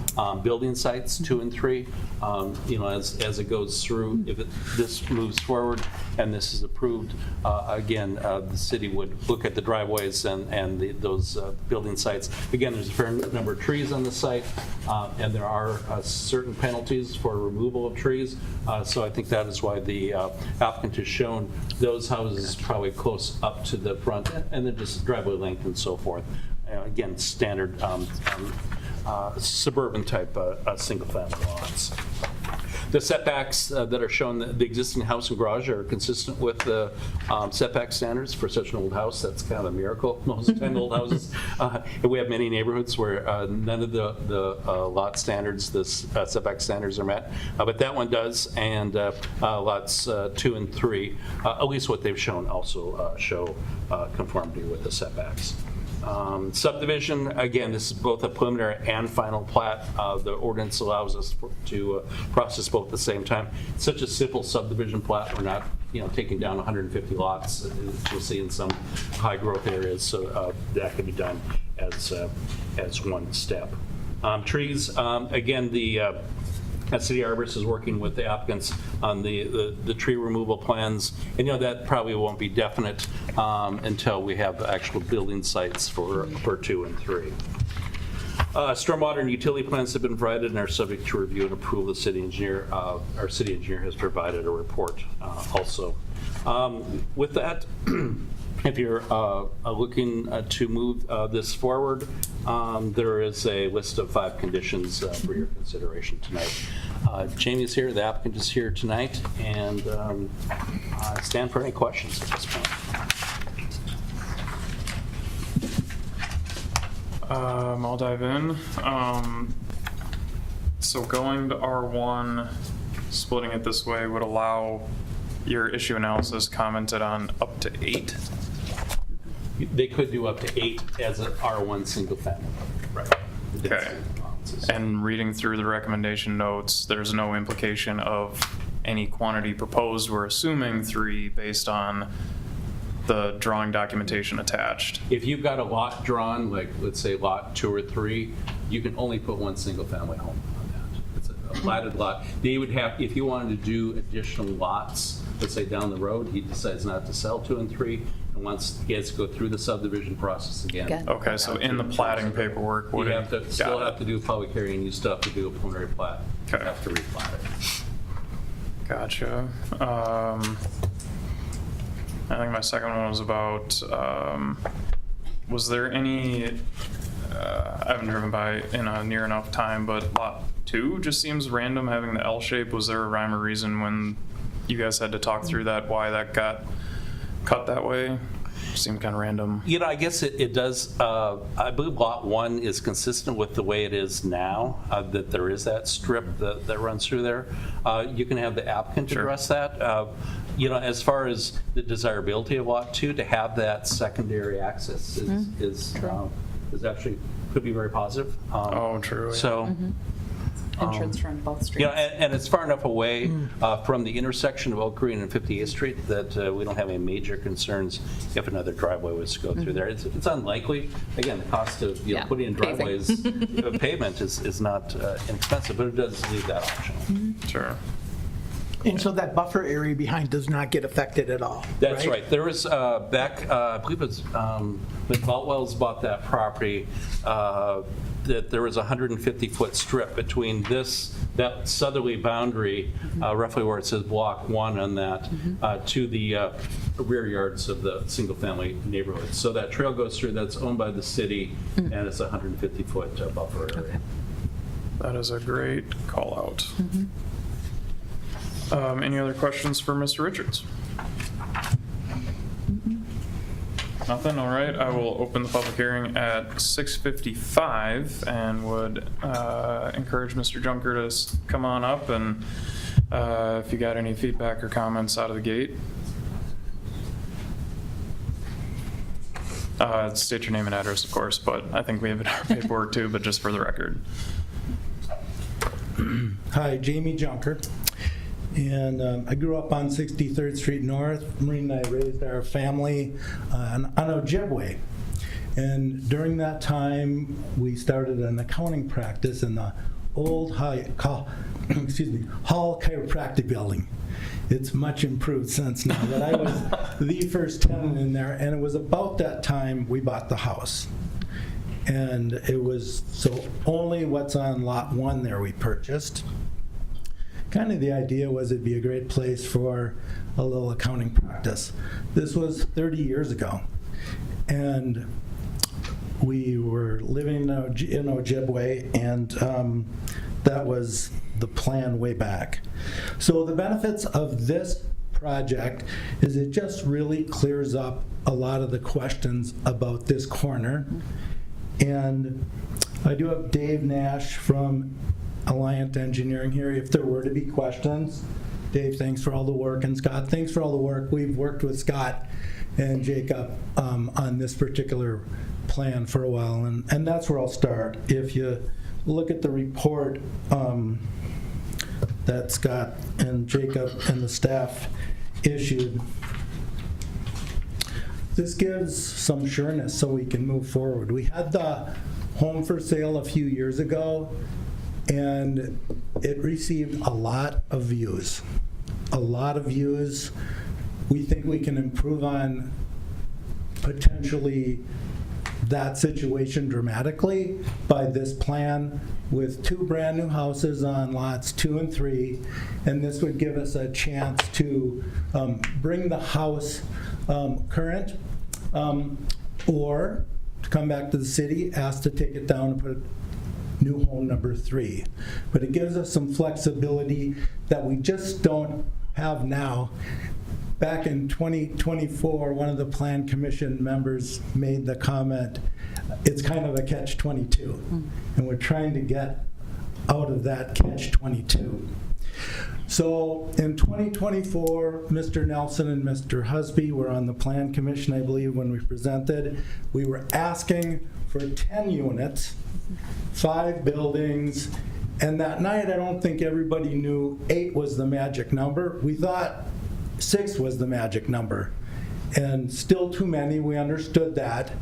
building sites, 2 and 3. As it goes through, if this moves forward and this is approved, again, the city would look at the driveways and those building sites. Again, there's a fair number of trees on the site, and there are certain penalties for removal of trees. So I think that is why the applicant has shown those houses probably close up to the front, and then just driveway length and so forth. Again, standard suburban type single-family lots. The setbacks that are shown, the existing house and garage are consistent with the setback standards for such an old house. That's kind of a miracle. Most of the time, old houses. We have many neighborhoods where none of the lot standards, the setback standards are met. But that one does, and lots 2 and 3, at least what they've shown, also show conformity with the setbacks. Subdivision, again, this is both a preliminary and final plat. The ordinance allows us to process both at the same time. It's such a simple subdivision plat. We're not, taking down 150 lots, as you'll see in some high growth areas. So that can be done as one step. Trees, again, the City Arborist is working with the applicants on the tree removal plans, and that probably won't be definite until we have actual building sites for 2 and 3. Stormwater and utility plans have been provided and are subject to review and approval of the city engineer. Our city engineer has provided a report also. With that, if you're looking to move this forward, there is a list of 5 conditions for your consideration tonight. Jamie's here, the applicant is here tonight, and I stand for any questions at this point. I'll dive in. So going to R1, splitting it this way would allow your issue analysis commented on up to 8. They could do up to 8 as an R1 single family. Right. Okay. And reading through the recommendation notes, there's no implication of any quantity proposed. We're assuming 3 based on the drawing documentation attached. If you've got a lot drawn, like let's say lot 2 or 3, you can only put 1 single family home on that. It's a platted lot. They would have, if you wanted to do additional lots, let's say down the road, he decides not to sell 2 and 3, and once he has to go through the subdivision process again. Okay, so in the platting paperwork, would you it? have to still have to do a public hearing, and you still have to do a preliminary plat. You Okay. have to replat it. Gotcha. I think my second one was about, was there any, I haven't driven by in a near enough time, but lot 2 just seems random having the L shape. Was there a rhyme or reason when you guys had to talk through that, why that got cut that way? Seemed kind of random. I guess it does. I believe lot 1 is consistent with the way it is now, that there is that strip that runs through there. You can have the applicant address that. As far as the desirability of lot 2, to have that secondary access is actually could be very positive. True. So. Entrance from both streets. And it's far enough away from the intersection of Oak Green and 58th Street that we don't have any major concerns if another driveway was to go through there. It's unlikely. Again, the cost of putting in driveways, pavement is not inexpensive, but it does leave that optional. Sure. And so that buffer area behind does not get affected at all? That's right. There was back, I believe it's when Baltwell's bought that property, that there was a 150-foot strip between that southerly boundary, roughly where it says block 1 on that, to the rear yards of the single-family neighborhood. So that trail goes through, that's owned by the city, and it's a 150-foot buffer area. That is a great call out. Any other questions for Mr. Richards? Nothing, all right. I will open the public hearing at 6:55 and would encourage Mr. Junker to come on up and if you got any feedback or comments out of the gate. State your name and address, of course, but I think we have it in our paperwork too, but just for the record. Hi, Jamie Junker. And I grew up on 63rd Street North. Maureen and I raised our family on Ojibwe. And during that time, we started an accounting practice in the old Hall Chiropractic building. It's much improved since now, but I was the first tenant in there, and it was about that time we bought the house. And it was, so only what's on lot 1 there we purchased. Kind of the idea was it'd be a great place for a little accounting practice. This was 30 years ago, and we were living in Ojibwe, and that was the plan way back. So the benefits of this project is it just really clears up a lot of the questions about this corner. And I do have Dave Nash from Alliant Engineering here if there were to be questions. Dave, thanks for all the work, and Scott, thanks for all the work. We've worked with Scott and Jacob on this particular plan for a while, and that's where I'll start. If you look at the report that Scott and Jacob and the staff issued, this gives some sureness so we can move forward. We had the home for sale a few years ago, and it received a lot of views. A lot of views. We think we can improve on potentially that situation dramatically by this plan with 2 brand new houses on lots 2 and 3, and this would give us a chance to bring the house current, or to come back to the city, ask to take it down and put new home number 3. But it gives us some flexibility that we just don't have now. Back in 2024, one of the Plan Commission members made the comment, it's kind of a catch-22, and we're trying to get out of that catch-22. So in 2024, Mr. Nelson and Mr. Husby were on the Plan Commission, I believe, when we presented. We were asking for 10 units, 5 buildings, and that night I don't think everybody knew 8 was the magic number. We thought 6 was the magic number, and still too many, we understood that.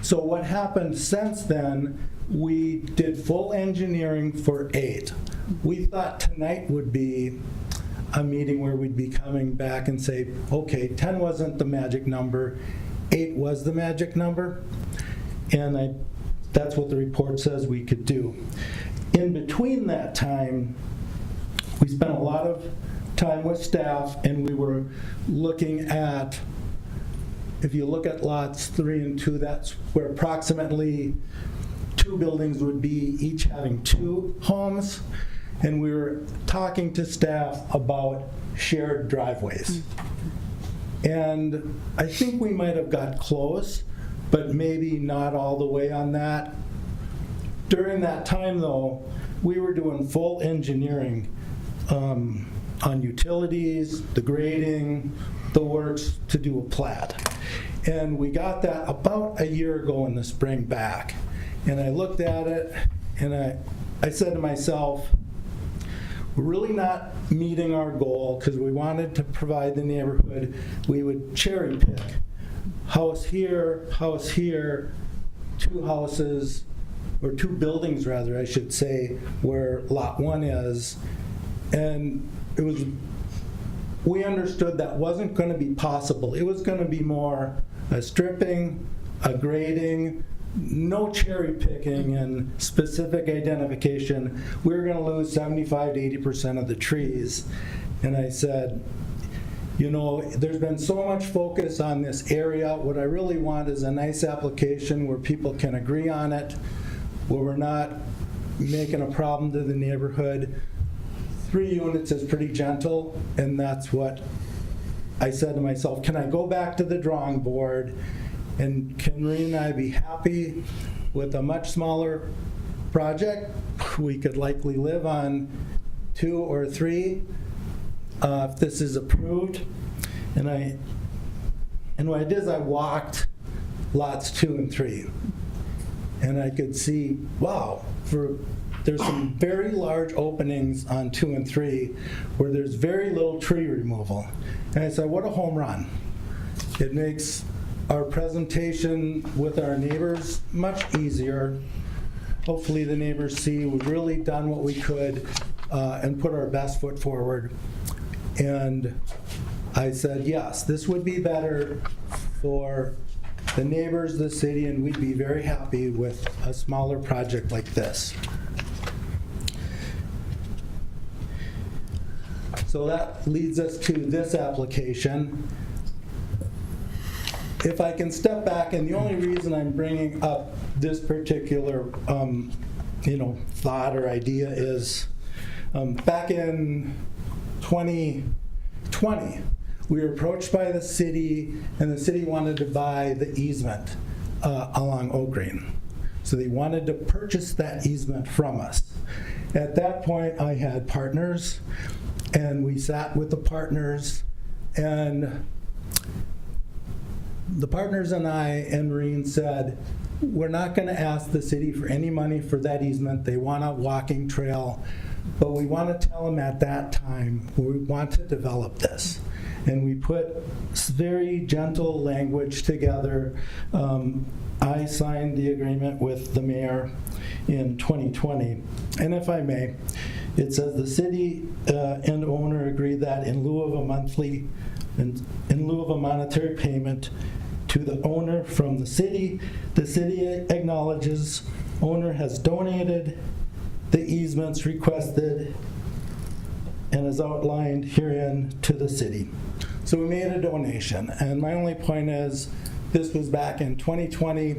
So what happened since then, we did full engineering for 8. We thought tonight would be a meeting where we'd be coming back and say, okay, 10 wasn't the magic number, 8 was the magic number, and that's what the report says we could do. In between that time, we spent a lot of time with staff, and we were looking at, if you look at lots 3 and 2, that's where approximately 2 buildings would be, each having 2 homes, and we were talking to staff about shared driveways. And I think we might have got close, but maybe not all the way on that. During that time, though, we were doing full engineering on utilities, the grading, the works to do a plat. And we got that about a year ago in the spring back. And I looked at it, and I said to myself, we're really not meeting our goal, because we wanted to provide the neighborhood. We would cherry pick. House here, 2 houses, or 2 buildings rather, I should say, where lot 1 is. And we understood that wasn't going to be possible. It was going to be more a stripping, a grading, no cherry picking and specific identification. We were going to lose 75 to 80% of the trees. And I said, you know, there's been so much focus on this area. What I really want is a nice application where people can agree on it, where we're not making a problem to the neighborhood. 3 units is pretty gentle, and that's what I said to myself, can I go back to the drawing board, and can Marie and I be happy with a much smaller project? We could likely live on 2 or 3 if this is approved. And what I did is I walked lots 2 and 3, and I could see, wow, there's some very large openings on 2 and 3 where there's very little tree removal. And I said, what a home run. It makes our presentation with our neighbors much easier. Hopefully the neighbors see we've really done what we could and put our best foot forward. And I said, yes, this would be better for the neighbors, the city, and we'd be very happy with a smaller project like this. So that leads us to this application. If I can step back, and the only reason I'm bringing up this particular thought or idea is back in 2020, we were approached by the city, and the city wanted to buy the easement along Oak Green. So they wanted to purchase that easement from us. At that point, I had partners, and we sat with the partners, and the partners and I and Marine said, we're not going to ask the city for any money for that easement. They want a walking trail, but we want to tell them at that time we want to develop this. And we put very gentle language together. I signed the agreement with the mayor in 2020. And if I may, it says the city and owner agree that in lieu of a monetary payment to the owner from the city acknowledges owner has donated the easements requested and is outlined herein to the city. So we made a donation, and my only point is this was back in 2020,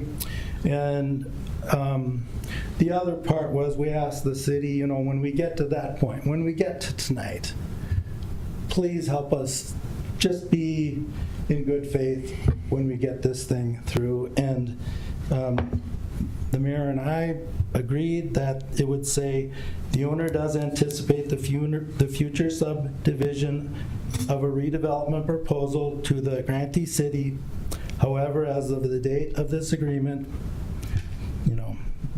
and the other part was we asked the city, when we get to that point, when we get to tonight, please help us just be in good faith when we get this thing through. And the mayor and I agreed that it would say the owner does anticipate the future subdivision of a redevelopment proposal to the grantee city. However, as of the date of this agreement,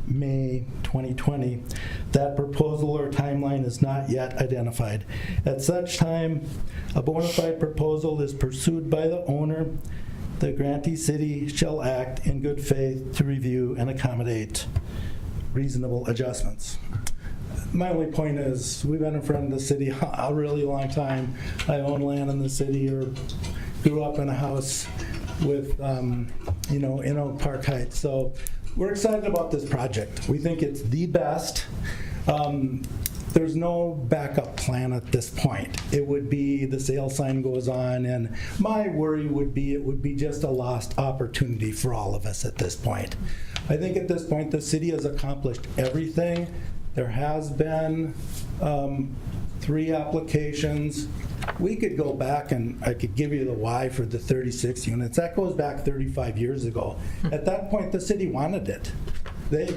May 2020, that proposal or timeline is not yet identified. At such time, a bona fide proposal is pursued by the owner. The grantee city shall act in good faith to review and accommodate reasonable adjustments. My only point is we've been in front of the city a really long time. I own land in the city or grew up in a house with, in Oak Park Heights. So we're excited about this project. We think it's the best. There's no backup plan at this point. It would be the sale sign goes on, and my worry would be it would be just a lost opportunity for all of us at this point. I think at this point the city has accomplished everything. There has been 3 applications. We could go back and I could give you the why for the 36 units. That goes back 35 years ago. At that point, the city wanted it. They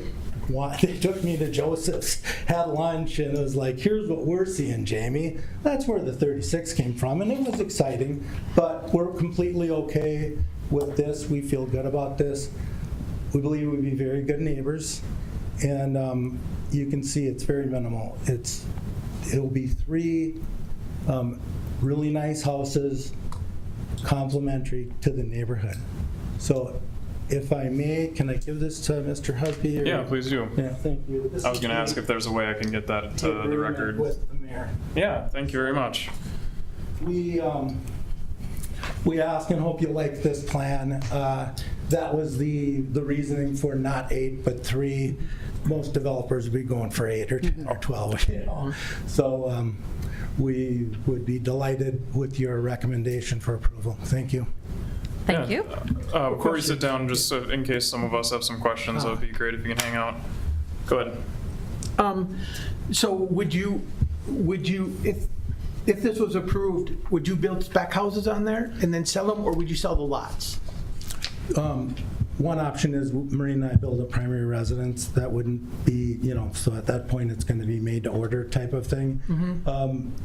took me to Joseph's, had lunch, and it was like, here's what we're seeing, Jamie. That's where the 36 came from, and it was exciting, but we're completely okay with this. We feel good about this. We believe we'd be very good neighbors, and you can see it's very minimal. It'll be 3 really nice houses complementary to the neighborhood. So if I may, can I give this to Mr. Husby? Yeah, please do. Yeah, thank you. I was going to ask if there's a way I can get that to the record. With the mayor. Yeah, thank you very much. We ask and hope you like this plan. That was the reasoning for not 8, but 3. Most developers would be going for 8 or 10 or 12. So we would be delighted with your recommendation for approval. Thank you. Thank you. Before you sit down, just in case some of us have some questions, it would be great if you can hang out. Go ahead. So would you, if this was approved, would you build spec houses on there and then sell them, or would you sell the lots? One option is Marine and I build a primary residence. That wouldn't be, so at that point it's going to be made to order type of thing.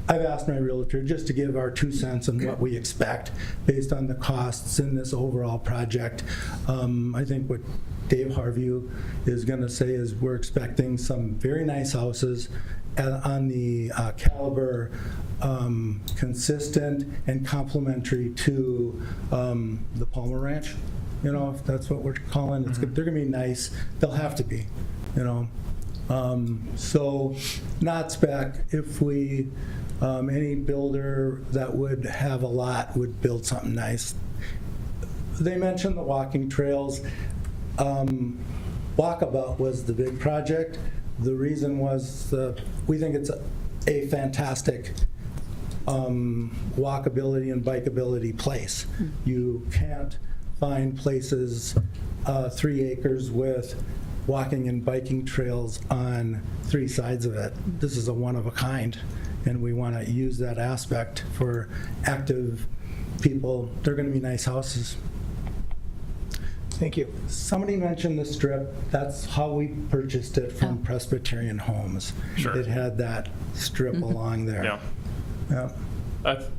I've asked my realtor just to give our 2 cents on what we expect based on the costs in this overall project. I think what Dave Harvey is going to say is we're expecting some very nice houses on the caliber, consistent and complementary to the Palmer Ranch. you know, if that's what we're calling, they're gonna be nice, they'll have to be, you know. So, not spec, if we, any builder that would have a lot would build something nice. They mentioned the walking trails. Walkabout was the big project. The reason was we think it's a fantastic walkability and bikeability place. You can't find places 3 acres with walking and biking trails on 3 sides of it. This is a one of a kind, and we want to use that aspect for active people. They're going to be nice houses. Thank you. Somebody mentioned the strip. That's how we purchased it from Presbyterian Homes. Sure. It had that strip along there. Yeah. Yeah.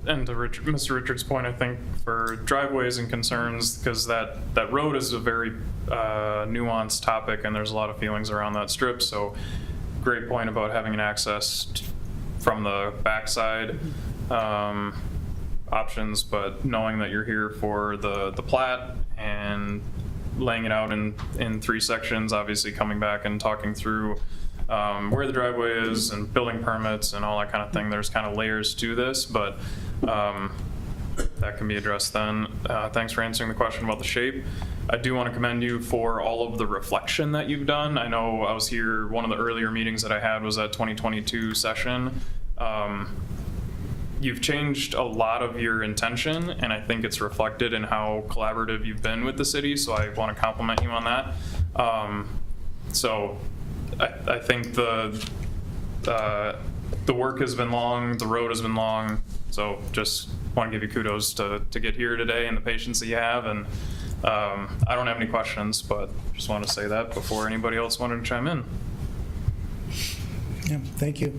And to Mr. Richards' point, I think for driveways and concerns, because that road is a very nuanced topic, and there's a lot of feelings around that strip. So, great point about having an access from the backside options, but knowing that you're here for the plat and laying it out in 3 sections, obviously coming back and talking through where the driveway is and building permits and all that kind of thing. There's kind of layers to this, but that can be addressed then. Thanks for answering the question about the shape. I do want to commend you for all of the reflection that you've done. I know I was here, one of the earlier meetings that I had was that 2022 session. You've changed a lot of your intention, and I think it's reflected in how collaborative you've been with the city, so I want to compliment you on that. So I think the work has been long, the road has been long, so just want to give you kudos to get here today and the patience that you have. And I don't have any questions, but just want to say that before anybody else wanted to chime in. Yeah, thank you.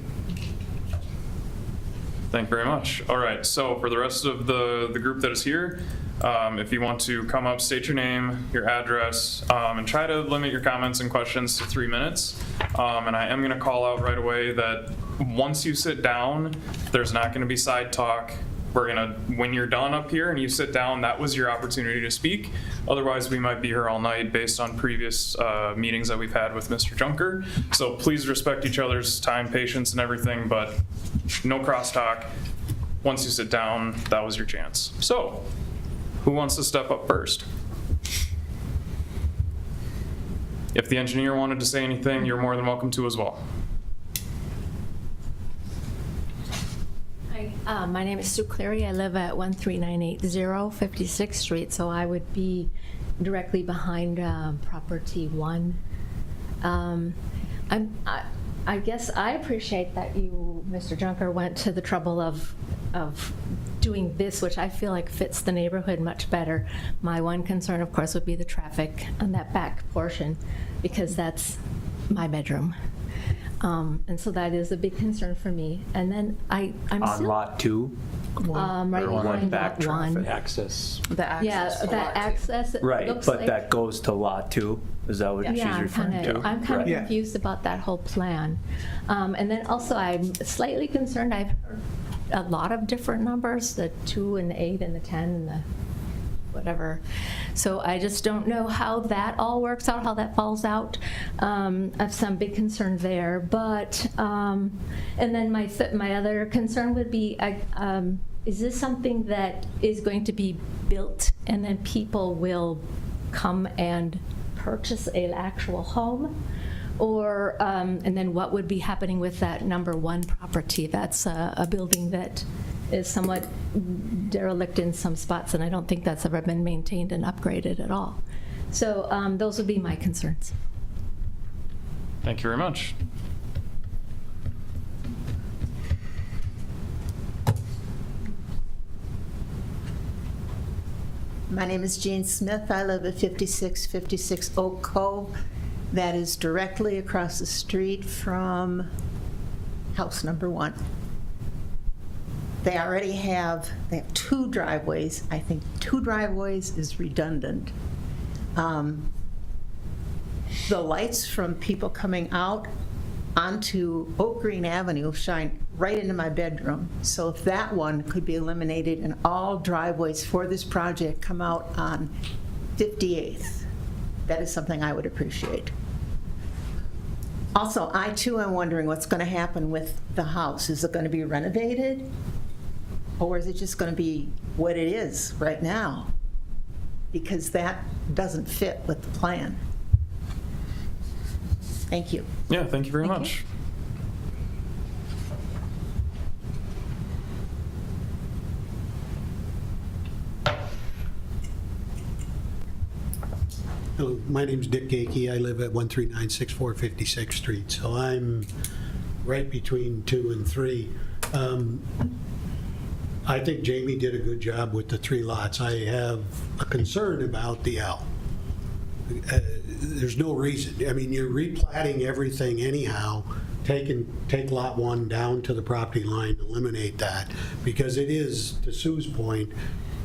Thank you very much. All right, so for the rest of the group that is here, if you want to come up, state your name, your address, and try to limit your comments and questions to 3 minutes. And I am going to call out right away that once you sit down, there's not going to be side talk. We're going to, when you're done up here and you sit down, that was your opportunity to speak. Otherwise, we might be here all night based on previous meetings that we've had with Mr. Junker. So please respect each other's time, patience, and everything, but no crosstalk. Once you sit down, that was your chance. So, who wants to step up first? If the engineer wanted to say anything, you're more than welcome to as well. Hi, my name is Sue Cleary. I live at 13980 56th Street, so I would be directly behind property 1. I guess I appreciate that you, Mr. Junker, went to the trouble of doing this, which I feel like fits the neighborhood much better. My one concern, of course, would be the traffic on that back portion, because that's my bedroom. And so that is a big concern for me. And then I'm On still, lot 2? right Or behind back lot 1. traffic? Access. The access. Yeah, to that lot. access. Right, looks but like, that goes to lot 2? Is that what she's yeah, referring to? I'm kind of Right. confused about that whole plan. And then also I'm slightly concerned, I've heard a lot of different numbers, the 2 and the 8 and the 10 and the whatever. So I just don't know how that all works out, how that falls out. I have some big concern there, but, and then my other concern would be, is this something that is going to be built and then people will come and purchase an actual home? Or, and then what would be happening with that number 1 property? That's a building that is somewhat derelict in some spots, and I don't think that's ever been maintained and upgraded at all. So those would be my concerns. Thank you very much. My name is Jean Smith. I live at 5656 Oak Cove. That is directly across the street from house number 1. They already have 2 driveways. I think 2 driveways is redundant. The lights from people coming out onto Oak Green Avenue shine right into my bedroom. So if that one could be eliminated and all driveways for this project come out on 58th. That is something I would appreciate. Also, I too am wondering what's going to happen with the house. Is it going to be renovated? Or is it just going to be what it is right now? Because that doesn't fit with the plan. Thank you. Yeah, thank you very much. Hello, my name's Dick Gakey. I live at 13964 56th Street, so I'm right between 2 and 3. I think Jamie did a good job with the 3 lots. I have a concern about the L. There's no reason. I mean, you're replatting everything anyhow. Take lot 1 down to the property line, eliminate that, because it is, to Sue's point,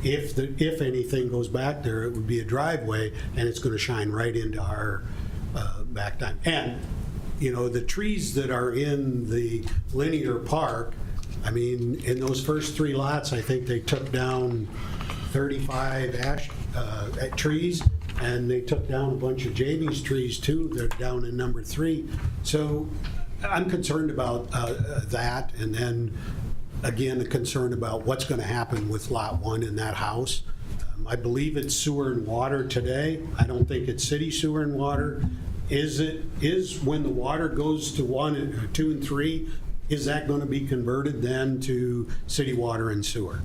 if anything goes back there, it would be a driveway, and it's going to shine right into our back time. And, you know, the trees that are in the linear park, I mean, in those first 3 lots, I think they took down 35 ash trees, and they took down a bunch of Jamie's trees too. They're down in number 3. So I'm concerned about that, and then again, a concern about what's going to happen with lot 1 in that house. I believe it's sewer and water today. I don't think it's city sewer and water. Is when the water goes to 1, 2, and 3, is that going to be converted then to city water and sewer?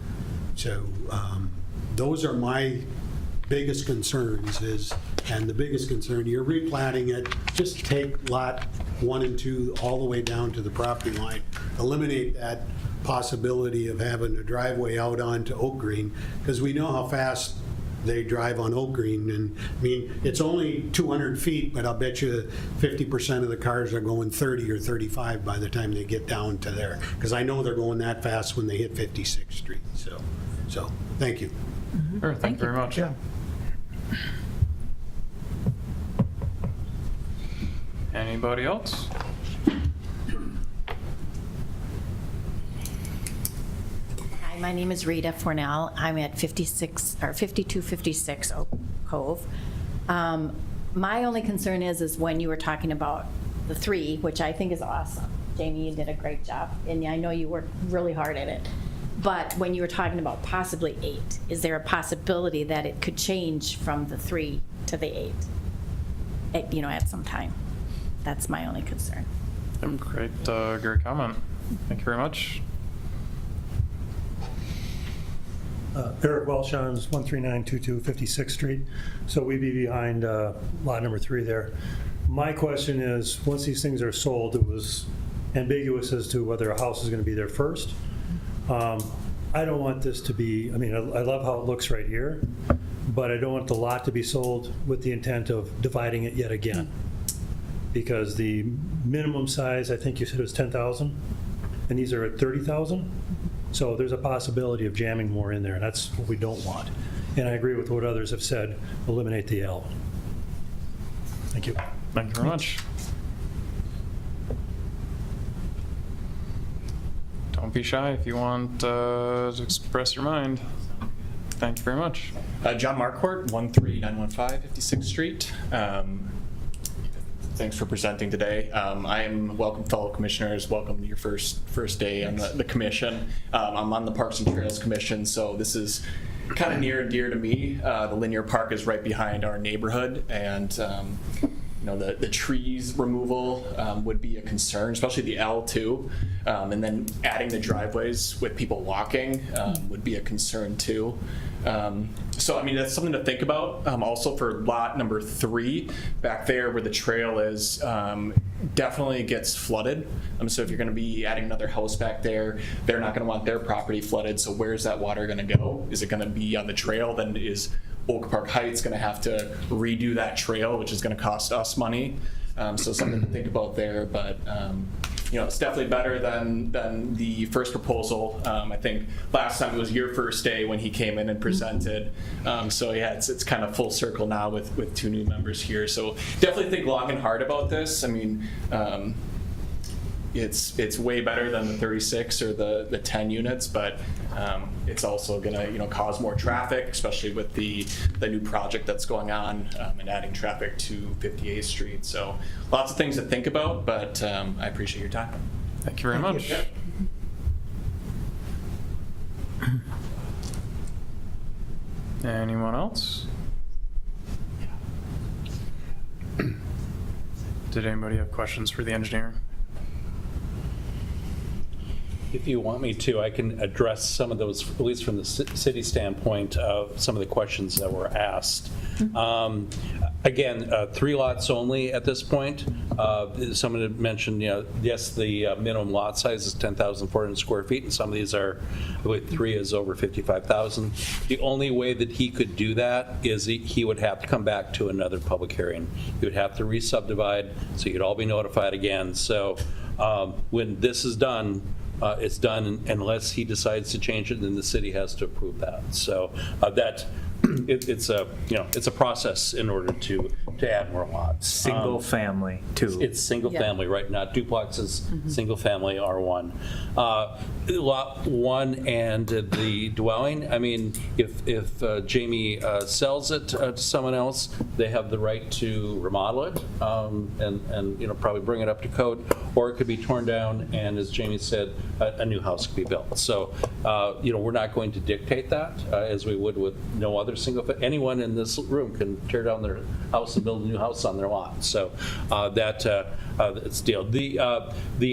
So those are my biggest concerns and the biggest concern, you're replatting it, just take lot 1 and 2 all the way down to the property line, eliminate that possibility of having a driveway out onto Oak Green, because we know how fast they drive on Oak Green, and I mean, it's only 200 feet, but I'll bet you 50% of the cars are going 30 or 35 by the time they get down to there, because I know they're going that fast when they hit 56th Street, so thank you. Sure, thank you very much. Yeah. Anybody else? Hi, my name is Rita Fornell. I'm at 5256 Oak Cove. My only concern is when you were talking about the 3, which I think is awesome. Jamie, you did a great job, and I know you worked really hard at it. But when you were talking about possibly 8, is there a possibility that it could change from the 3 to the 8, at some time? That's my only concern. Great comment. Thank you very much. Eric Welsh on 13922 56th Street. So we'd be behind lot number 3 there. My question is, once these things are sold, it was ambiguous as to whether a house is going to be there first. I don't want this to be, I mean, I love how it looks right here, but I don't want the lot to be sold with the intent of dividing it yet again. Because the minimum size, I think you said it was 10,000, and these are at 30,000. So there's a possibility of jamming more in there, and that's what we don't want. And I agree with what others have said, eliminate the L. Thank you. Thank you very much. Don't be shy if you want to express your mind. Thank you very much. John Marquardt, 13915 56th Street. Thanks for presenting today. Welcome, fellow commissioners. Welcome to your first day on the commission. I'm on the Parks and Trails Commission, so this is kind of near and dear to me. The linear park is right behind our neighborhood, and the trees removal would be a concern, especially the L too. And then adding the driveways with people walking would be a concern too. So, I mean, that's something to think about. Also for lot number 3, back there where the trail is, definitely gets flooded. So if you're going to be adding another house back there, they're not going to want their property flooded. So where's that water going to go? Is it going to be on the trail? Then is Oak Park Heights going to have to redo that trail, which is going to cost us money? So something to think about there. But it's definitely better than the first proposal. I think last time it was your first day when he came in and presented. So yeah, it's kind of full circle now with 2 new members here. So definitely think long and hard about this. I mean, it's way better than the 36 or the 10 units, but it's also gonna, cause more traffic, especially with the new project that's going on and adding traffic to 58th Street. So lots of things to think about, but I appreciate your time. Thank you very much. Anyone else? Did anybody have questions for the engineer? If you want me to, I can address some of those, at least from the city standpoint, of some of the questions that were asked. Again, 3 lots only at this point. Someone had mentioned, yes, the minimum lot size is 10,400 square feet, and some of these are, I believe 3 is over 55,000. The only way that he could do that is he would have to come back to another public hearing. He would have to re-subdivide, so you'd all be notified again. So when this is done, it's done unless he decides to change it, then the city has to approve that. So it's a process in order to add more lots. Single family, too. It's single family, right? Not duplexes, single family R1. Lot 1 and the dwelling, I mean, if Jamie sells it to someone else, they have the right to remodel it and probably bring it up to code, or it could be torn down and, as Jamie said, a new house could be built. So, we're not going to dictate that as we would with no other anyone in this room can tear down their house and build a new house on their lot. So that's deal. The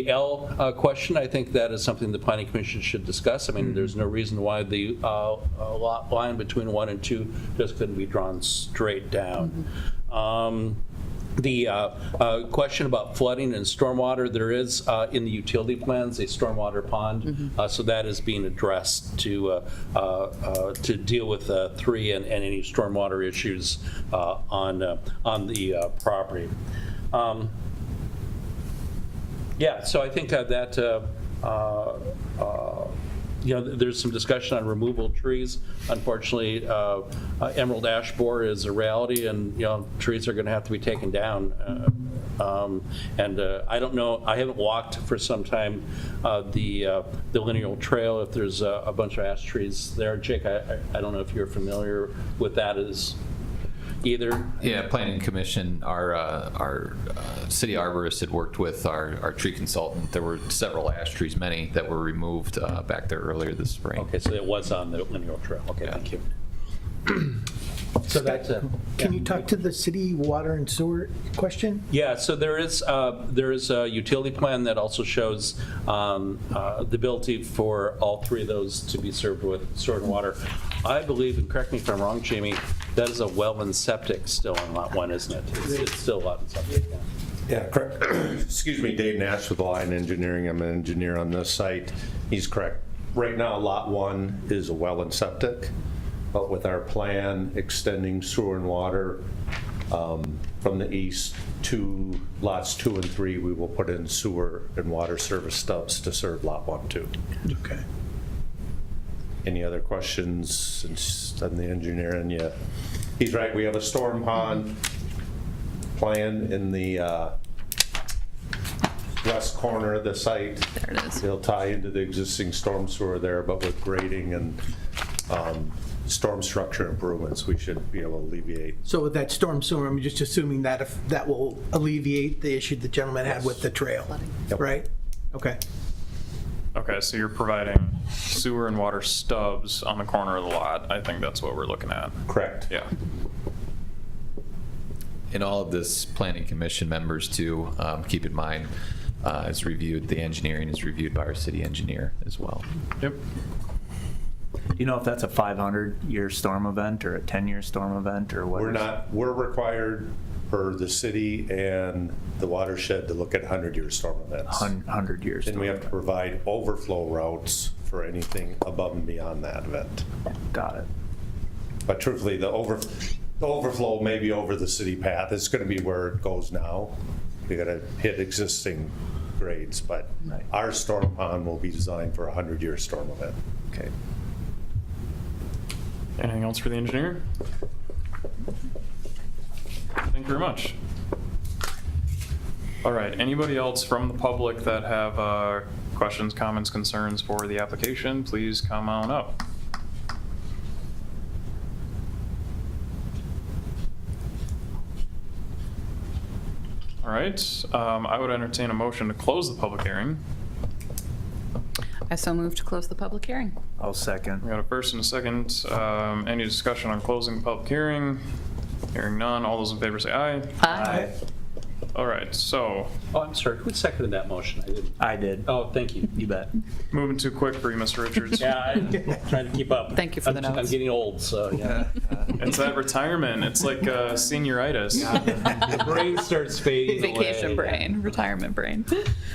L question, I think that is something the Planning Commission should discuss. I mean, there's no reason why the lot line between 1 and 2 just couldn't be drawn straight down. The question about flooding and stormwater, there is in the utility plans a stormwater pond, so that is being addressed to deal with 3 and any stormwater issues on the property. So I think there's some discussion on removal of trees. Unfortunately, emerald ash borer is a reality, and trees are going to have to be taken down. I don't know. I haven't walked for some time the linear trail. If there's a bunch of ash trees there, Jake, I don't know if you're familiar with that as either. Yeah, Planning Commission, our city arborist had worked with our tree consultant. There were several ash trees, many that were removed back there earlier this spring. Okay, so it was on the linear trail. Okay, thank you. So that's Can you talk to the city water and sewer question? Yeah, so there is a utility plan that also shows the ability for all 3 of those to be served with sewer and water. I believe, and correct me if I'm wrong, Jamie, that is a well and septic still on lot 1, isn't it? It's still a lot and septic. Yeah, correct. Excuse me, Dave Nash with Line Engineering. I'm an engineer on this site. He's correct. Right now, lot 1 is a well and septic, but with our plan extending sewer and water from the east to lots 2 and 3, we will put in sewer and water service stubs to serve lot 1 too. Okay. Any other questions since I'm the engineer? And yeah, he's right. We have a storm pond plan in the west corner of the site. There it is. It'll tie into the existing storm sewer there, but with grading and storm structure improvements, we should be able to alleviate. So with that storm sewer, I'm just assuming that if that will alleviate the issue the gentleman had with the trail, right? Okay. Okay, so you're providing sewer and water stubs on the corner of the lot. I think that's what we're looking at. Correct. Yeah. And all of this Planning Commission members too, keep in mind, is reviewed, the engineering is reviewed by our city engineer as well. Yep. You know if that's a 500-year storm event or a 10-year storm event or what? We're required per the city and the watershed to look at 100-year storm events. 100 years. And we have to provide overflow routes for anything above and beyond that event. Got it. But truthfully, the overflow may be over the city path. It's going to be where it goes now. We got to hit existing grades, but our storm pond will be designed for a 100-year storm event. Okay. Anything else for the engineer? Thank you very much. All right, anybody else from the public that have questions, comments, concerns for the application, please come on up. All right, I would entertain a motion to close the public hearing. I so move to close the public hearing. I'll second. We got a first and a second. Any discussion on closing the public hearing? Hearing none. All those in favor say aye. Aye. All right, so Oh, I'm sorry, who seconded that motion? I didn't. I did. Oh, thank you. You bet. moving too quick for you, Mr. Richards. Yeah, I'm trying to keep up. Thank you for the I'm notes. getting old, so, yeah. It's that retirement. It's like senioritis. The brain starts fading Vacation away. brain, retirement brain.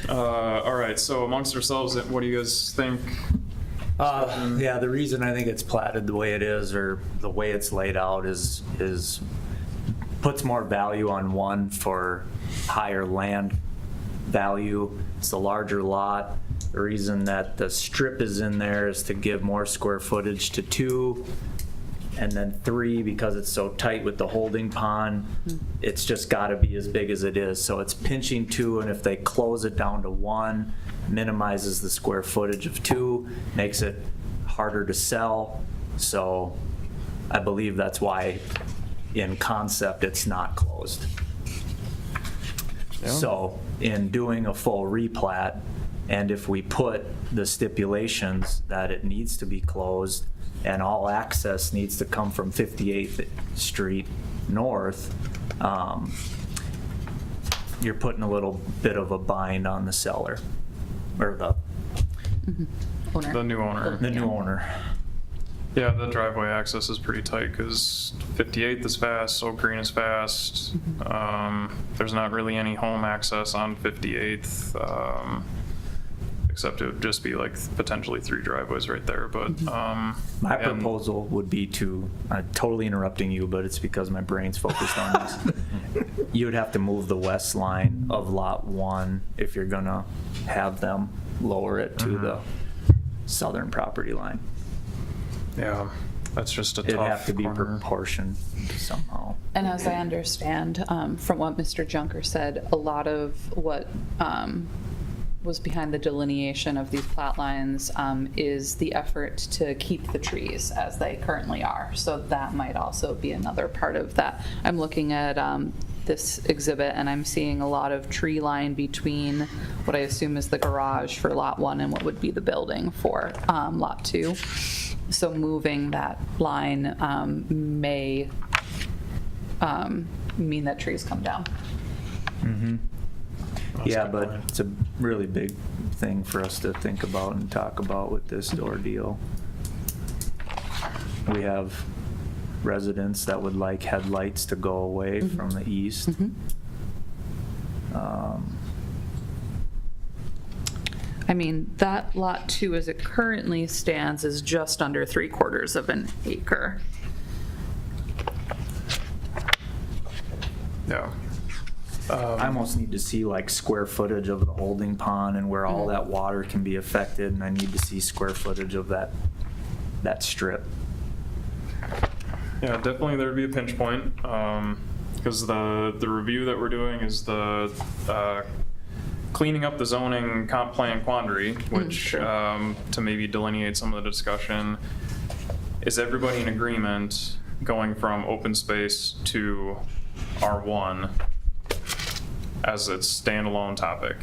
All right, so amongst ourselves, what do you guys think? Yeah, the reason I think it's platted the way it is, or the way it's laid out, is puts more value on one for higher land value. It's a larger lot. The reason that the strip is in there is to give more square footage to 2, and then 3, because it's so tight with the holding pond, it's just got to be as big as it is. So it's pinching 2, and if they close it down to 1, minimizes the square footage of 2, makes it harder to sell. So I believe that's why in concept it's not closed. Yeah. So in doing a full replat, and if we put the stipulations that it needs to be closed and all access needs to come from 58th Street North, you're putting a little bit of a bind on the seller, or the Owner. The new owner. the new owner. Yeah, the driveway access is pretty tight because 58th is fast, Oak Green is fast. There's not really any home access on 58th, except it would just be like potentially 3 driveways right there. But My and- proposal would be to, I'm totally interrupting you, but it's because my brain's focused on this. You would have to move the west line of Lot 1 if you're gonna have them lower it to the southern property line. Yeah, that's just a tough It'd have to be corner. proportioned somehow. And as I understand, from what Mr. Junker said, a lot of what was behind the delineation of these plat lines is the effort to keep the trees as they currently are. So that might also be another part of that. I'm looking at this exhibit and I'm seeing a lot of tree line between what I assume is the garage for Lot 1 and what would be the building for Lot 2. So moving that line may mean that trees come down. Yeah, but it's a really big thing for us to think about and talk about with this ordeal. We have residents that would like headlights to go away from the east. I mean, that Lot 2 as it currently stands is just under 3/4 of an acre. Yeah. I almost need to see like square footage of the holding pond and where all that water can be affected, and I need to see square footage of that strip. Yeah, definitely there'd be a pinch point, because the review that we're doing is the cleaning up the zoning comp plan quandary, which to maybe delineate some of the discussion, is everybody in agreement going from open space to R1 as its standalone topic?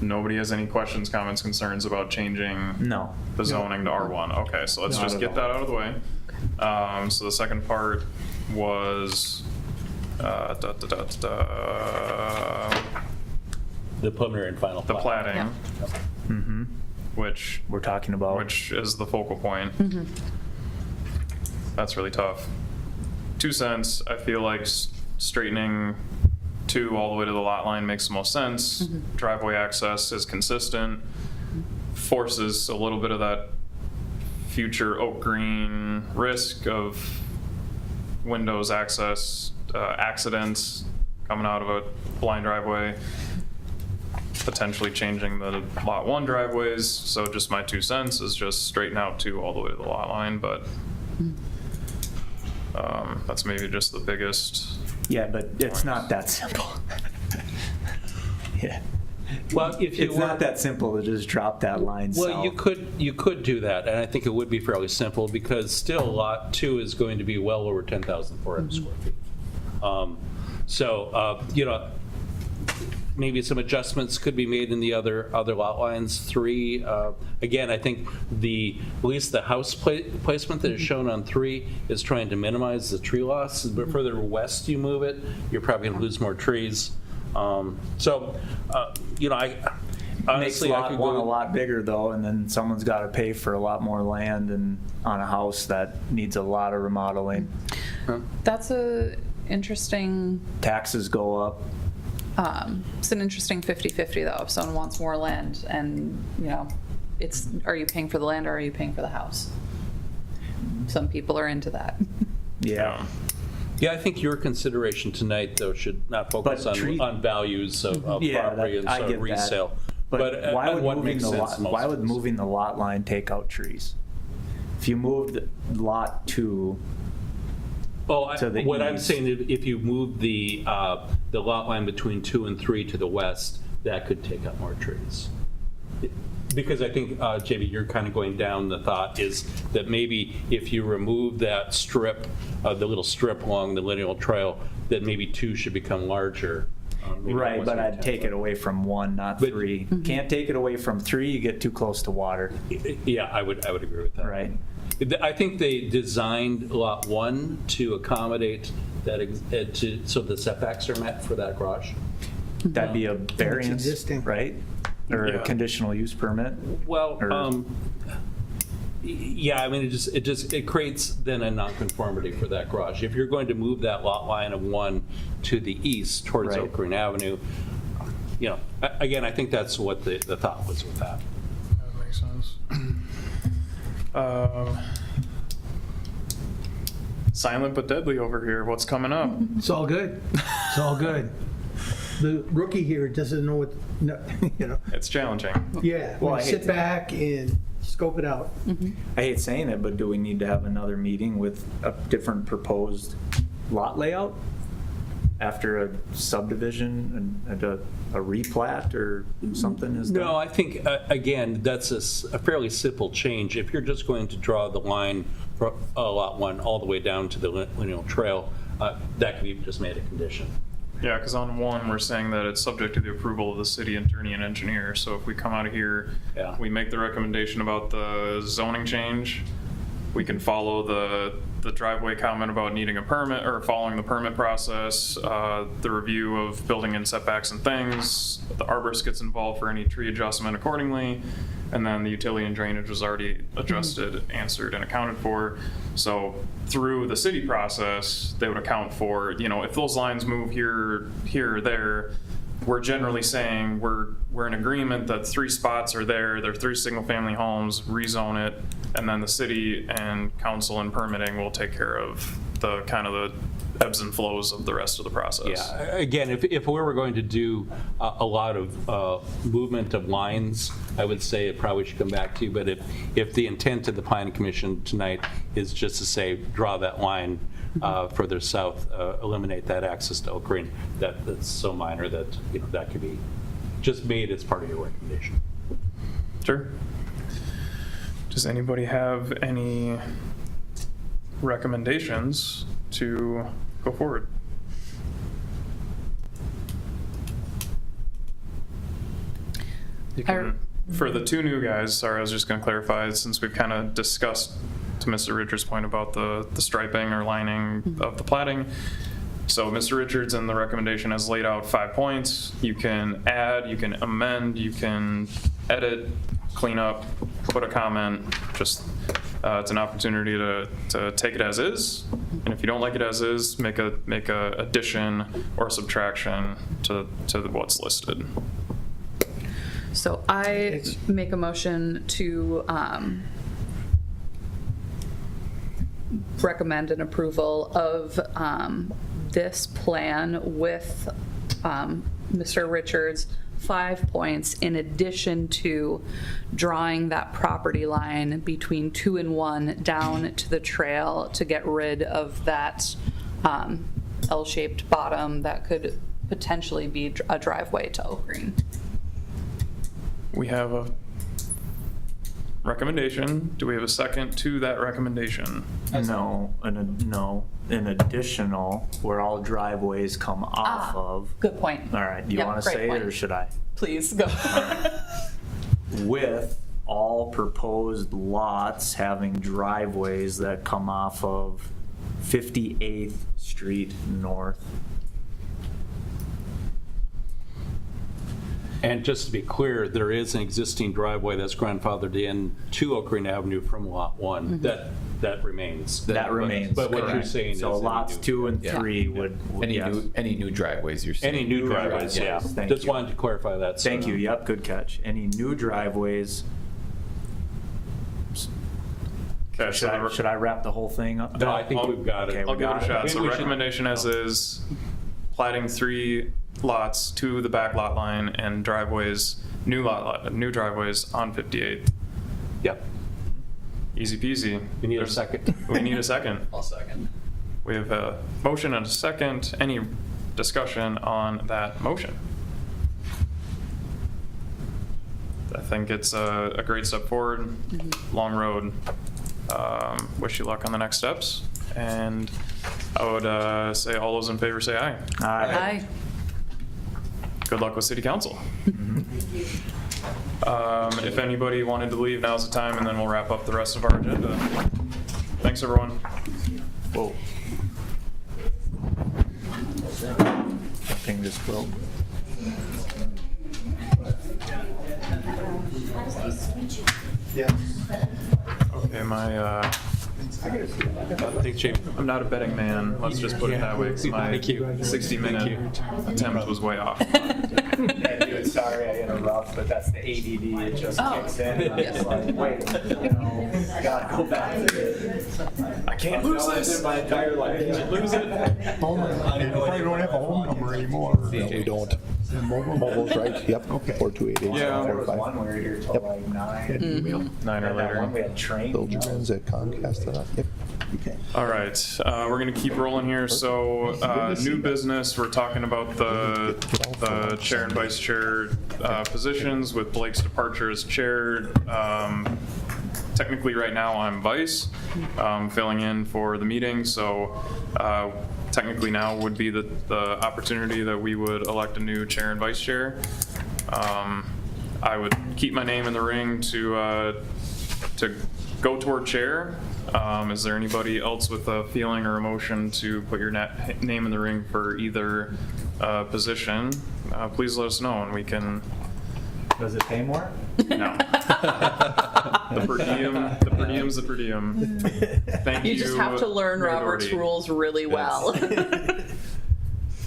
Nobody has any questions, comments, concerns about changing No. the zoning to R1? Okay, so let's Not just at get all. that out of the way. So the second part was The preliminary and final the plat. plating, Mm-hmm. which We're talking about. which is the focal point. That's really tough. 2 cents, I feel like straightening 2 all the way to the lot line makes the most sense. Driveway access is consistent, forces a little bit of that future Oak Green risk of windows access, accidents coming out of a blind driveway, potentially changing the Lot 1 driveways. So just my 2 cents is just straighten out 2 all the way to the lot line, but That's maybe just the biggest. Yeah, but it's not that simple. Yeah. Well, if you It's not that simple to just drop that line Well, south. you could do that, and I think it would be fairly simple, because still Lot 2 is going to be well over 10,400 square feet. Maybe some adjustments could be made in the other lot lines. 3, again, I think at least the house placement that is shown on 3 is trying to minimize the tree loss. But further west you move it, you're probably going to lose more trees. I Makes honestly, I lot could one go. a lot bigger though, and then someone's got to pay for a lot more land and on a house that needs a lot of remodeling. That's a interesting, Taxes go up. it's an interesting 50-50 though. If someone wants more land and, are you paying for the land or are you paying for the house? Some people are into that. Yeah. Yeah, I think your consideration tonight, though, should not focus on values of property and I sort get of resale. But why would what moving makes the sense lot, most why would places. moving the lot line take out trees? If you moved lot 2 Well, to the what I'm east. saying, if you move the lot line between 2 and 3 to the west, that could take out more trees. Because I think, JB, you're kind of going down the thought is that maybe if you remove that strip, the little strip along the lineal trail, that maybe 2 should become larger. Maybe that Right, but wasn't I'd intent. take it away from 1, not 3. Can't take it away from 3, you get too close to water. Yeah, I would agree with that. Right. I think they designed lot 1 to accommodate that, so the setbacks are met for that garage. That'd be a variance, existing. right? Or Yeah. a conditional use permit? Well, Or- yeah, I mean, it creates then a nonconformity for that garage. If you're going to move that lot line of 1 to the east towards Right. Oak Green Avenue, again, I think that's what the thought was with that. That makes sense. Silent but deadly over here. What's coming up? It's all good. It's all good. The rookie here doesn't know what, It's challenging. yeah, Well, we I hate sit to- back and scope it out. I hate saying it, but do we need to have another meeting with a different proposed lot layout? After a subdivision and a replat or something is done? No, I think, again, that's a fairly simple change. If you're just going to draw the line for lot 1 all the way down to the lineal trail, that could be just made a condition. Yeah, because on 1, we're saying that it's subject to the approval of the city attorney and engineer. So if we come out of here, Yeah. we make the recommendation about the zoning change, we can follow the driveway comment about needing a permit or following the permit process, the review of building in setbacks and things, the arborist gets involved for any tree adjustment accordingly, and then the utility and drainage was already adjusted, answered, and accounted for. So through the city process, they would account for, if those lines move here, or there, we're generally saying we're in agreement that 3 spots are there, they're 3 single-family homes, rezone it, and then the city and council and permitting will take care of the kind of the ebbs and flows of the rest of the process. Yeah, again, if we were going to do a lot of movement of lines, I would say it probably should come back to you, but if the intent of the planning commission tonight is just to say, draw that line further south, eliminate that access to Oak Green, that's so minor that, that could be just made as part of your recommendation. Sure. Does anybody have any recommendations to go forward? You can, for the 2 new guys, sorry, I was just going to clarify, since we've kind of discussed, to Mr. Richards' point about the striping or lining of the plating. So Mr. Richards in the recommendation has laid out 5 points. You can add, you can amend, you can edit, clean up, put a comment. Just it's an opportunity to take it as is, and if you don't like it as is, make a addition or subtraction to what's listed. So I make a motion to recommend an approval of this plan with Mr. Richards 5 points in addition to drawing that property line between 2 and 1 down to the trail to get rid of that L-shaped bottom that could potentially be a driveway to Oak Green. We have a recommendation. Do we have a second to that recommendation? No, an additional where all driveways come off of. Good point. All right, do you Yep, want to great say it point. or should I? Please, go. With all proposed lots having driveways that come off of 58th Street North. And just to be clear, there is an existing driveway that's grandfathered in to Oak Green Avenue from Lot 1. That remains. That remains. But what you're correct. saying is. So any lots new- 2 and 3 would, yes. Any new driveways you're saying? Any new driveways, yeah. Yes, thank Just you. wanted to clarify that. Thank you, yep, good catch. Any new driveways, Okay, should I wrap the whole thing up? No, I think we've got it. Okay, I'll we give it got a shot. it. So recommendation as is, platting 3 lots to the back lot line and driveways, new driveways on 58. Yep. Easy peasy. We need a second. We need a second. I'll second. We have a motion and a second. Any discussion on that motion? I think it's a great step forward. Long road. Wish you luck on the next steps. And I would say all those in favor say aye. Aye. Good luck with city council. If anybody wanted to leave, now's the time, and then we'll wrap up the rest of our agenda. Thanks, everyone. Whoa. That thing just broke. Okay, I'm not a betting man. Let's just put it that way, 'cause my 60-minute attempt was way off. Sorry I interrupt, but that's the ADD, it just kicks in. and I'm just like, wait, I gotta go back. I can't lose this. My entire life. Lose it. Oh my God, you probably don't have a home number anymore. No, we don't. Mobile's right, yep, 428. Yeah. There was one we were here till like 9. 9 or And that one we later. had train. Build your ones at Comcast, yep. Okay. All right, we're gonna keep rolling here. So, new business, we're talking about the chair and vice chair positions with Blake's departure as chair. Technically, right now, I'm vice, filling in for the meeting, so technically now would be the opportunity that we would elect a new chair and vice chair. I would keep my name in the ring to go toward chair. Is there anybody else with a feeling or emotion to put your name in the ring for either position? Please let us know and we can. Does it pay more? No. The per diem's the per diem. Thank you. You just have to learn Mayor Robert's Doherty. rules really well.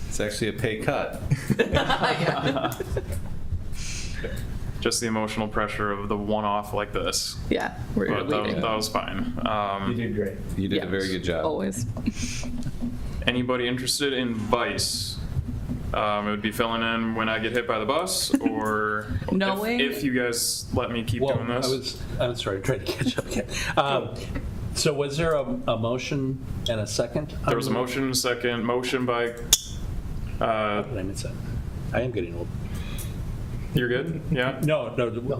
It's actually a pay cut. Just the emotional pressure of the one-off like this. Yeah, we're But leading. that was fine. You did great. You did Yeah. a very good job. Always. Anybody interested in vice? It would be filling in when I get hit by the bus, or Knowing- if you guys let me keep doing this. I'm sorry, trying to catch up again. So was there a motion and a second? There was a motion, second, motion by, How did I miss that? I am getting old. you're good? Yeah? No,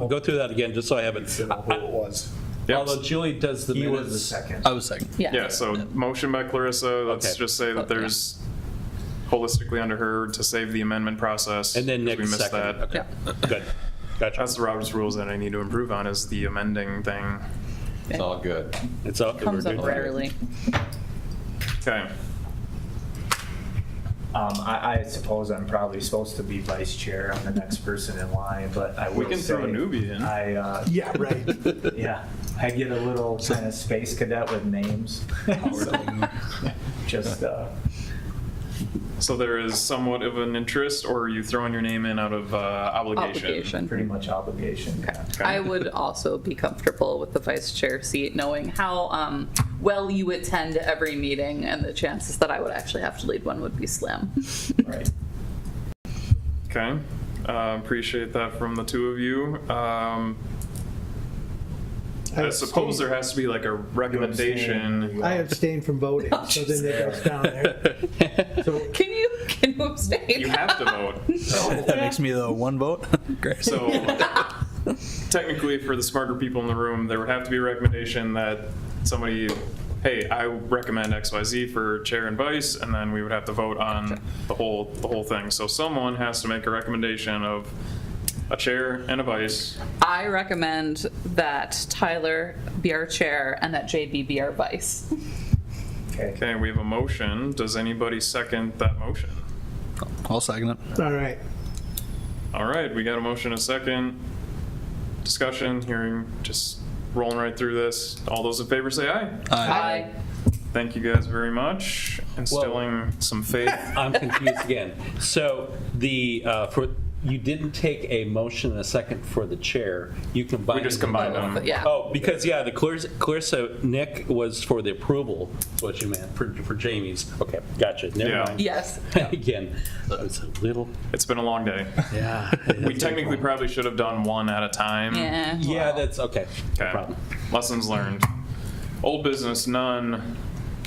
go through that again, just so I have it. Who it was. Yep. Although Julie does the He was the minutes. second. I was second. Yeah, so motion by Clarissa, let's Okay. just say that there's holistically under her to save the amendment process. And then because Nick we missed second. that. Okay, good. Gotcha. That's the Robert's rules that I need to improve on, is the amending thing. It's all good. It's all. Comes we're up good. rarely. Okay. I suppose I'm probably supposed to be vice chair. I'm the next person in line, but I will We can throw a say newbie in. Yeah, right. Yeah, I get a little kind of space cadet with names. So, just, So there is somewhat of an interest, or are you throwing your name in out of obligation? Obligation. pretty much obligation. Okay. I would also be comfortable with the vice chair seat, knowing how well you attend every meeting, and the chances that I would actually have to lead one would be slim. Right. Okay. Appreciate that from the two of you. I suppose there has to be like a recommendation. I abstain from voting, so then it goes down there. Can you abstain? You have to vote. That makes me the one vote. Great. So technically, for the smarter people in the room, there would have to be a recommendation that somebody, hey, I recommend XYZ for chair and vice, and then we would have to vote on the whole thing. So someone has to make a recommendation of a chair and a vice. I recommend that Tyler be our chair and that JB be our vice. Okay, we have a motion. Does anybody second that motion? I'll second it. All right. All right, we got a motion, a second. Discussion, hearing, just rolling right through this. All those in favor say aye. Aye. Thank you guys very much. Instilling some faith. I'm confused again. So you didn't take a motion and a second for the chair. You combined. We just combined them. Yeah. Oh, because, yeah, the Clarissa, Nick was for the approval, is what you meant, for Jamie's. Okay, gotcha. Never Yeah. mind. Yes. Again, it's a little. It's been a long day. Yeah. We technically probably should have done one at a time. Yeah. Yeah, that's okay. No Okay. problem. Lessons learned. Old business, none.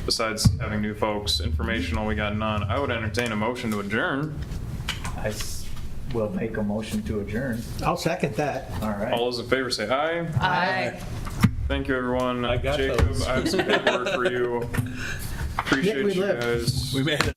Besides having new folks. Informational, we got none. I would entertain a motion to adjourn. I will make a motion to adjourn. I'll second that. All right. All those in favor say aye. Aye. Thank you, everyone. I got Jacob, those. I have some paperwork for you. Appreciate we you lived. guys. We made it.